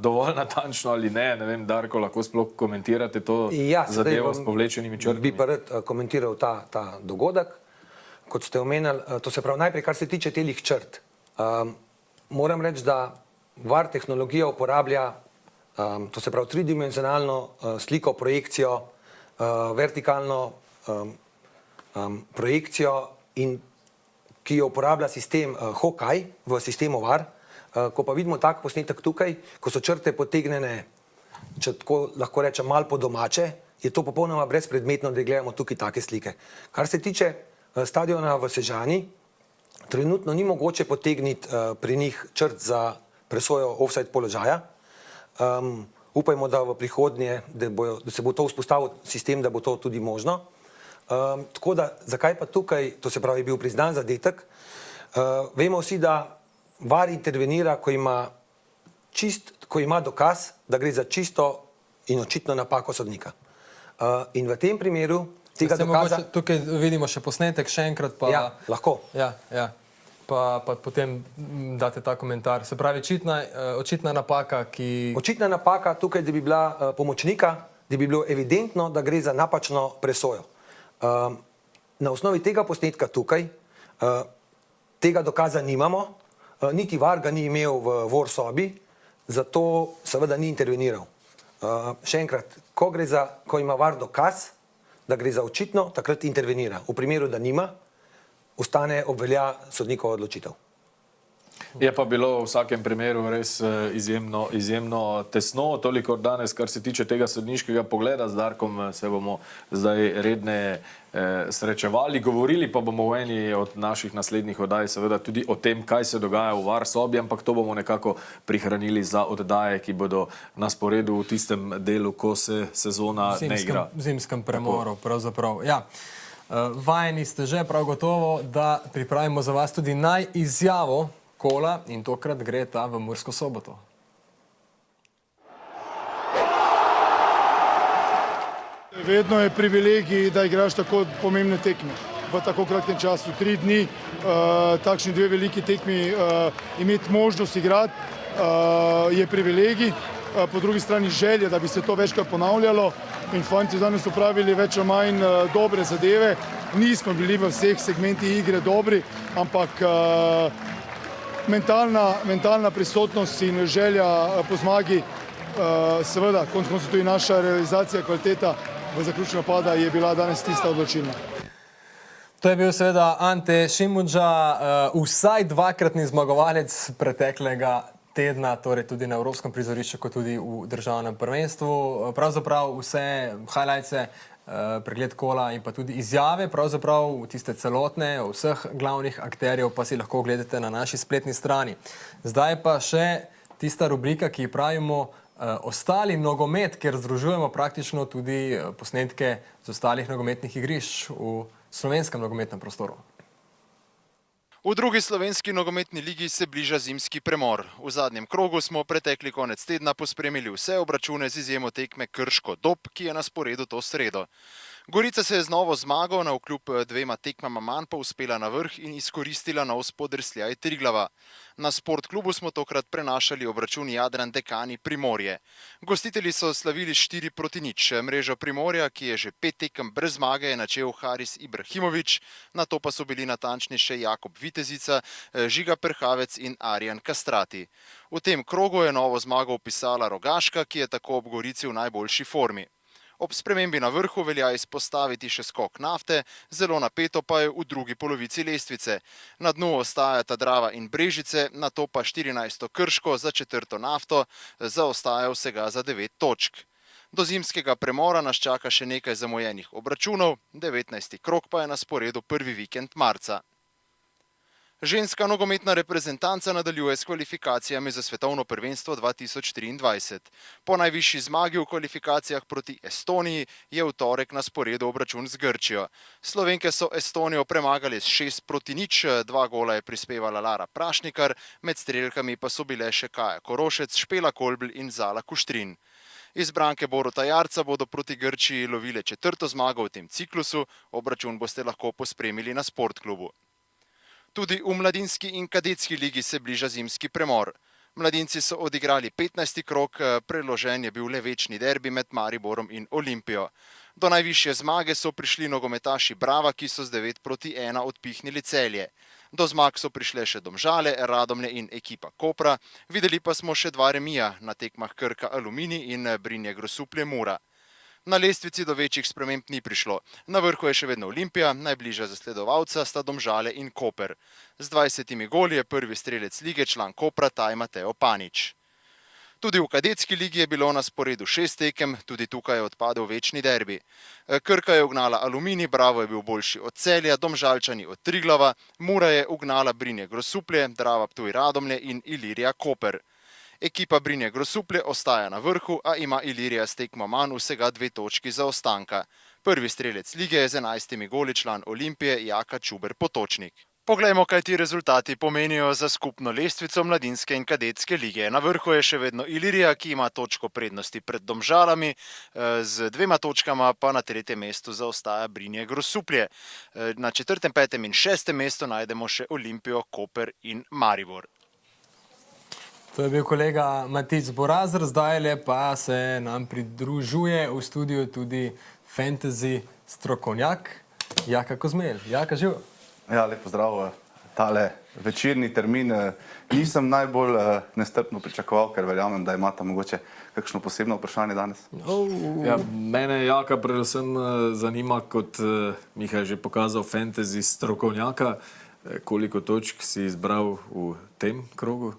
dovolj natančno ali ne, ne vem, Darko, lahko sploh komentirate to zadevo s povlečenimi črtami. Bi pa rad komentiral ta dogodek, kot ste omenili, to se pravi najprej, kar se tiče telih črt. Moram reči, da VAR tehnologija uporablja, to se pravi tridimenzionalno sliko, projekcijo, vertikalno projekcijo, in ki jo uporablja sistem Hawkeye v sistemu VAR. Ko pa vidimo tak posnetek tukaj, ko so črte potegnjene, če tako lahko rečem, malo po domače, je to popolnoma brezpredmetno, da gledamo tukaj take slike. Kar se tiče stadiona v Sežani, trenutno ni mogoče potegniti pri njih črt za presojo offside položaja. Upajmo, da v prihodnje, da se bo to vzpostavil sistem, da bo to tudi možno. Tako da, zakaj pa tukaj, to se pravi, je bil priznan zadetek. Vemo vsi, da VAR intervenira, ko ima dokaz, da gre za čisto in očitno napako sodnika. In v tem primeru tega dokaza... Tukaj vidimo še posnetek, še enkrat pa... Ja, lahko. Ja. Pa potem date ta komentar. Se pravi, očitna napaka, ki... Očitna napaka tukaj, da bi bila pomočnika, da bi bilo evidentno, da gre za napačno presojo. Na osnovi tega posnetka tukaj, tega dokaza nimamo, niti VAR ga ni imel v VOR sobi, zato seveda ni interveniral. Še enkrat, ko ima VAR dokaz, da gre za očitno, takrat intervenira. V primeru, da nima, ostane obvelja sodnikova odločitev. Je pa bilo v vsakem primeru res izjemno tesno, toliko danes, kar se tiče tega sodniškega pogleda. Z Darkom se bomo zdaj redne srečevali, govorili pa bomo v eni od naših naslednjih oddaj seveda tudi o tem, kaj se dogaja v VAR sobi, ampak to bomo nekako prihranili za oddaje, ki bodo na sporedu v tistem delu, ko se sezona ne igra. Zimskem premoru, pravzaprav. Ja. Vajeni ste že prav gotovo, da pripravimo za vas tudi najizjavo kola in tokrat gre ta v Mursko Soboto. Vedno je privilegij, da igraš tako pomembne tekme. V tako kratkem času, 3 dni, takšni 2 veliki tekmi, imeti možnost igrati je privilegij. Po drugi strani želje, da bi se to večkrat ponavljalo. In fanti danes opravili več ali manj dobre zadeve. Nismo bili v vseh segmentih igre dobri, ampak mentalna prisotnost in želja po zmagi, seveda, konec koncev tudi naša realizacija, kvaliteta v zaključku napada je bila danes tista odločilna. To je bil seveda Ante Šimundža, vsaj 2-kratni zmagovalec preteklega tedna, torej tudi na evropskem prizorišču, kot tudi v državnem prvenstvu. Pravzaprav vse highlightse, pregled kola in pa tudi izjave, pravzaprav tiste celotne, vseh glavnih akterjev pa si lahko ogledate na naši spletni strani. Zdaj pa še tista rubrika, ki pravimo ostali nogomet, kjer združujemo praktično tudi posnetke z ostalih nogometnih igrišč v slovenskem nogometnem prostoru. V drugi slovenski nogometni ligi se bliža zimski premor. V zadnjem krogu smo pretekli konec tedna pospremili vse obračune z izjemo tekme Krško-Dob, ki je na sporedu to sredo. Gorica se je z novo zmago na vkljub 2 tekmama manj povzpela na vrh in izkoristila nov spodrsljaj Triglava. Na Sportklubu smo tokrat prenašali obračun Jadran Dekani Primorje. Gostitelji so slavili 4-0. Mrežo Primorja, ki je že 5 tekem brez zmage, je načel Haris Ibrahimović, nato pa so bili natančni še Jakob Vitezica, Žiga Perhavec in Arjan Kastrati. V tem krogu je novo zmago vpisala Rogaška, ki je tako ob Gorici v najboljši formi. Ob spremembi na vrhu velja izpostaviti še skok Nafte, zelo napeto pa je v drugi polovici lestvice. Na dnu ostajata Drava in Brežice, nato pa 14. Krško za 4. Nafto, zaostaja vsega za 9 točk. Do zimskega premora nas čaka še nekaj zamujenih obračunov, 19. krog pa je na sporedu prvi vikend marca. Ženska nogometna reprezentanca nadaljuje s kvalifikacijami za svetovno prvenstvo 2023. Po najvišji zmagi v kvalifikacijah proti Estoniji je v torek na sporedu obračun z Grčijo. Slovenke so Estonijo premagali s 6-0, 2 gola je prispevala Lara Prašnikar, med strelkami pa so bile še Kaja Korošec, Špela Kolbl in Zala Kuštrin. Izbranke Boruta Jarca bodo proti Grčiji lovile 4. zmago v tem ciklusu, obračun boste lahko pospremili na Sportklubu. Tudi v mladinski in kadetski ligi se bliža zimski premor. Mladinci so odigrali 15. krog, preložen je bil le večni derbi med Mariborom in Olimpijo. Do najvišje zmage so prišli nogometaši Brava, ki so z 9-1 odpihnili Celje. Do zmag so prišle še Domžale, Radomlje in ekipa Kopra, videli pa smo še 2 remija na tekmah Krka Aluminij in Brinje Grosuplje Mura. Na lestvici do večjih sprememb ni prišlo. Na vrhu je še vedno Olimpija, najbližja zasledovalca sta Domžale in Koper. Z 20 goli je prvi strelec lige član Kopra Taj Mateo Panič. Tudi v kadetski ligi je bilo na sporedu 6 tekem, tudi tukaj je odpadel večni derbi. Krka je ugnala Aluminij, Bravo je bil boljši od Celja, Domžalčani od Triglava, Mura je ugnala Brinje Grosuplje, Drava Ptuj Radomlje in Ilirija Koper. Ekipa Brinje Grosuplje ostaja na vrhu, a ima Ilirija s tekmo manj vsega 2 točki zaostanka. Prvi strelec lige je z 11 goli član Olimpije Jaka Čuber Potočnik. Poglejmo, kaj ti rezultati pomenijo za skupno lestvico mladinske in kadetske lige. Na vrhu je še vedno Ilirija, ki ima točko prednosti pred Domžalami, z 2 točkama pa na 3. mestu zaostaja Brinje Grosuplje. Na 4., 5. in 6. mestu najdemo še Olimpijo, Koper in Maribor. To je bil kolega Matic Borazr, zdaj pa se nam pridružuje v studiu tudi fantasy strokovnjak Jaka Kozmelj. Jaka, živ? Ja, lep pozdrav. Tale večerni termin nisem najbolj nestrpno pričakoval, ker verjamem, da imate mogoče kakšno posebno vprašanje danes. Ja, mene Jaka predvsem zanima, kot Miha je že pokazal, fantasy strokovnjaka. Koliko točk si izbral v tem krogu?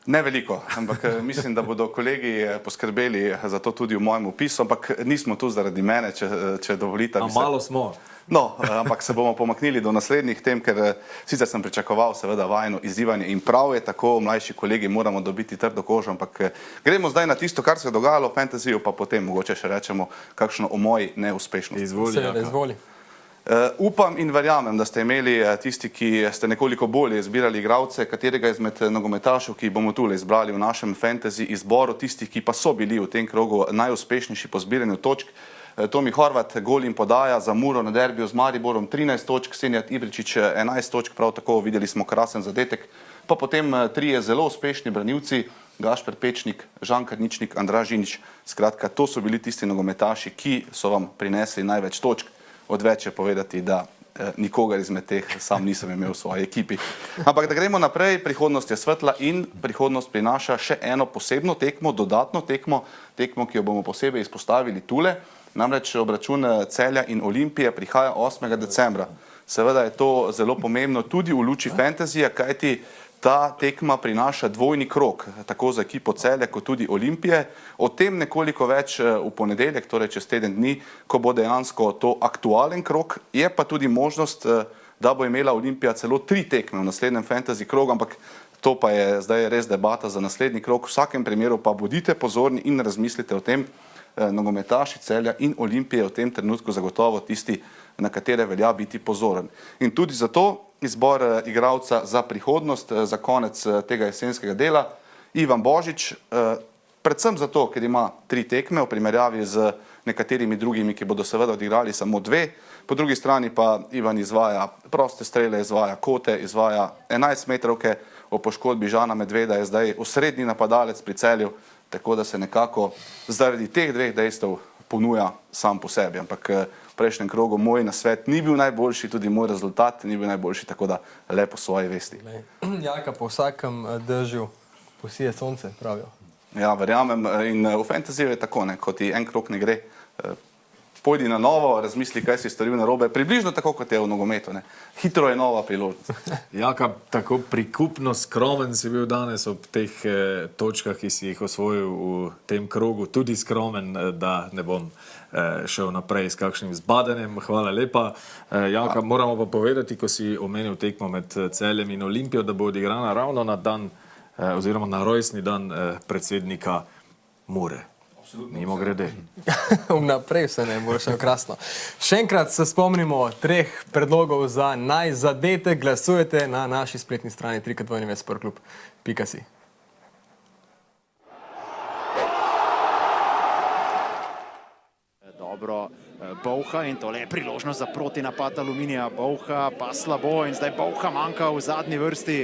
Ne veliko, ampak mislim, da bodo kolegi poskrbeli za to tudi v mojem opisu, ampak nismo tu zaradi mene, če dovolite. Malo smo. No, ampak se bomo pomaknili do naslednjih tem, ker sicer sem pričakoval seveda vajno izzivanje in prav je tako, mlajši kolegi moramo dobiti trdo kožo, ampak gremo zdaj na tisto, kar se je dogajalo v fantasyju, pa potem mogoče še rečemo kakšno o moji neuspešnosti. Izvoli. Upam in verjamem, da ste imeli tisti, ki ste nekoliko bolje izbirali igralce, katerega izmed nogometašev, ki bomo tule izbrali v našem fantasy izboru, tistih, ki pa so bili v tem krogu najuspešnejši po zbiranju točk. Tomi Horvat, gol in podaja za Muro na derbiju z Mariborom 13 točk, Senijad Ibričić 11 točk, prav tako videli smo krasen zadetek, pa potem 3 zelo uspešni branilci, Gašper Pečnik, Žan Karničnik, Andraž Žinić. Skratka, to so bili tisti nogometaši, ki so vam prinesli največ točk. Odveč je povedati, da nikogar izmed teh sam nisem imel v svoji ekipi. Ampak da gremo naprej, prihodnost je svetla in prihodnost prinaša še eno posebno tekmo, dodatno tekmo, ki jo bomo posebej izpostavili tule. Namreč obračun Celja in Olimpije prihaja 8. decembra. Seveda je to zelo pomembno tudi v luči fantasyja, kajti ta tekma prinaša dvojni krog, tako za ekipo Celja kot tudi Olimpije. O tem nekoliko več v ponedeljek, torej čez teden dni, ko bo dejansko to aktualen krog. Je pa tudi možnost, da bo imela Olimpija celo 3 tekme v naslednjem fantasy krogu, ampak to pa je zdaj res debata za naslednji krog. V vsakem primeru pa bodite pozorni in razmislite o tem. Nogometaši Celja in Olimpije v tem trenutku zagotovo tisti, na katere velja biti pozoren. In tudi zato izbor igralca za prihodnost, za konec tega jesenskega dela, Ivan Božič, predvsem zato, ker ima 3 tekme v primerjavi z nekaterimi drugimi, ki bodo seveda odigrali samo 2. Po drugi strani pa Ivan izvaja proste strele, izvaja kote, izvaja 11 metrovke. O poškodbi Žana Medveda je zdaj osrednji napadalec pri Celju, tako da se nekako zaradi teh 2 dejstev ponuja sam po sebi. Ampak v prejšnjem krogu moj nasvet ni bil najboljši, tudi moj rezultat ni bil najboljši, tako da lepo svoje vesti. Jaka, po vsakem dežju posije sonce, pravijo. Ja, verjamem. In v fantaziju je tako, ko ti en krog ne gre, pojdi na novo, razmisli, kaj si storil narobe. Približno tako, kot je v nogometu. Hitro je nova priložnost. Jaka, tako prikupno skromen si bil danes ob teh točkah, ki si jih osvojil v tem krogu. Tudi skromen, da ne bom šel naprej s kakšnim zbadanjem. Hvala lepa. Jaka, moramo pa povedati, ko si omenil tekmo med Celjem in Olimpijo, da bo odigrana ravno na dan, oziroma na rojstni dan predsednika Mure. Mimo grede. Vnaprej vse ne, bo še krasno. Še enkrat se spomnimo 3 predlogov za naj zadetek. Glasujete na naši spletni strani www.sportklub.si. Dobro, Bouha in tole je priložnost za protinapad Aluminija. Bouha pa slabo in zdaj Bouha manjka v zadnji vrsti.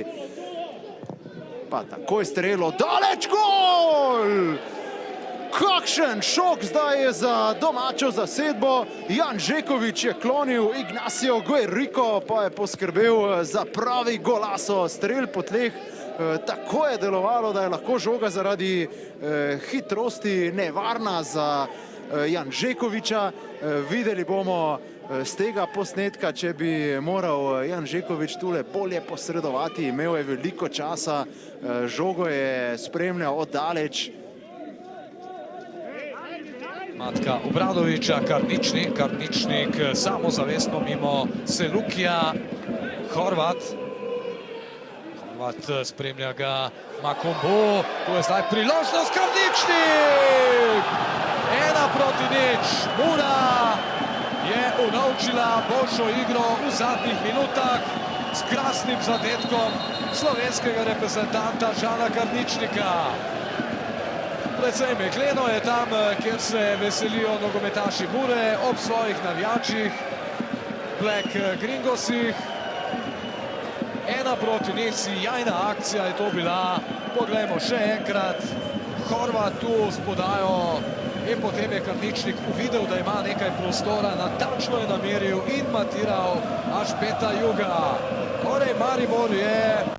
Pa takoj strelo, daleč gol! Kakšen šok zdaj je za domačo zasedbo. Jan Žekovič je klonil, Ignacio Guerrico pa je poskrbel za pravi golaso. Strel po tleh, tako je delovalo, da je lahko žoga zaradi hitrosti nevarna za Jan Žekoviča. Videli bomo z tega posnetka, če bi moral Jan Žekovič tule bolje posredovati. Imel je veliko časa, žogo je spremljal oddaleč. Matka Obradoviča, Karničnik samozavestno mimo Selukija, Horvat spremlja ga Makombo, to je zdaj priložnost, Karničnik! 1-0, Mura je unovčila boljšo igro v zadnjih minutah s krasnim zadetkom slovenskega reprezentanta Žana Karničnika. Predvsej megleno je tam, kjer se veselijo nogometaši Mure ob svojih navijačih, Black Gringosih. 1-0, jajna akcija je to bila. Poglejmo še enkrat. Horvat tu s podajo in potem je Karničnik uvidel, da ima nekaj prostora, natančno je nameril in matiral až Beta Juga. Torej Maribor je...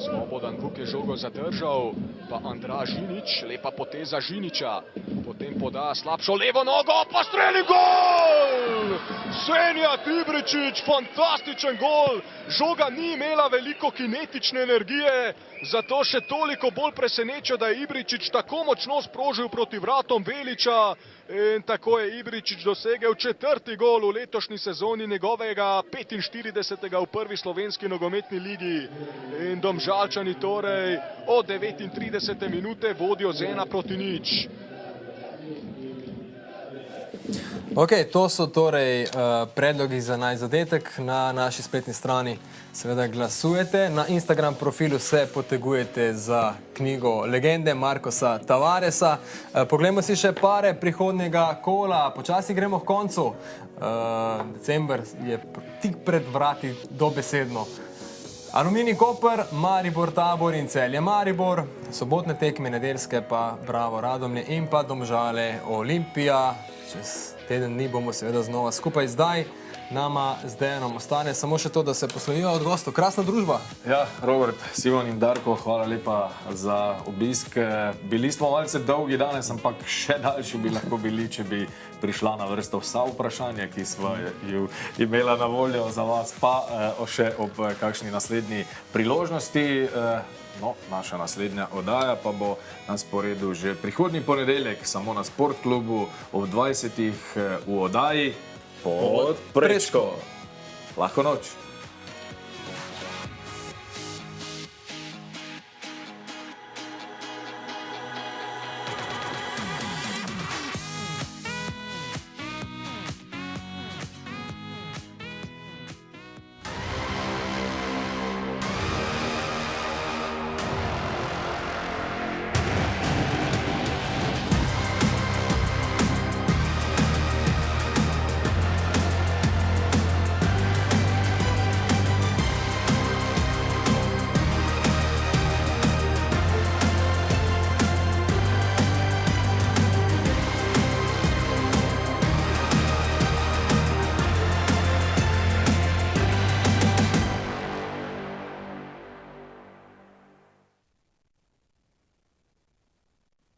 Slobodan Vuk je žogo zadržal, pa Andraž Žinič, lepa poteza Žiniča, potem poda slabšo levo nogo, pa streli gol! Senijad Ibričić, fantastičen gol! Žoga ni imela veliko kinetične energije, zato še toliko bolj preseneča, da je Ibričić tako močno sprožil proti vratom Veliča in tako je Ibričić dosegel 4. gol v letošnji sezoni, njegovega 45. v prvi slovenski nogometni ligi. In Domžalčani torej od 39. minute vodijo z 1-0. Ok, to so torej predlogi za naj zadetek. Na naši spletni strani seveda glasujete. Na Instagram profilu se potegujete za knjigo legende Marcosa Tavaresa. Poglejmo si še pare prihodnjega kola. Počasi gremo k koncu. December je tik pred vrati dobesedno. Aluminij Koper, Maribor Tabor in Celje Maribor. Sobotne tekme, nedeljske pa Bravo Radomlje in pa Domžale Olimpija. Čez teden dni bomo seveda znova skupaj. Zdaj nama z Dejanom ostane samo še to, da se poslovijo od gostov. Krasna družba. Ja, Robert, Simon in Darko, hvala lepa za obisk. Bili smo malce dolgi danes, ampak še daljši bi lahko bili, če bi prišla na vrsto vsa vprašanja, ki smo ju imela na voljo za vas, pa še ob kakšni naslednji priložnosti. No, naša naslednja oddaja pa bo na sporedu že prihodnji ponedeljek, samo na Sportklubu ob 20. v oddaji Pod prečko. Lahko noč.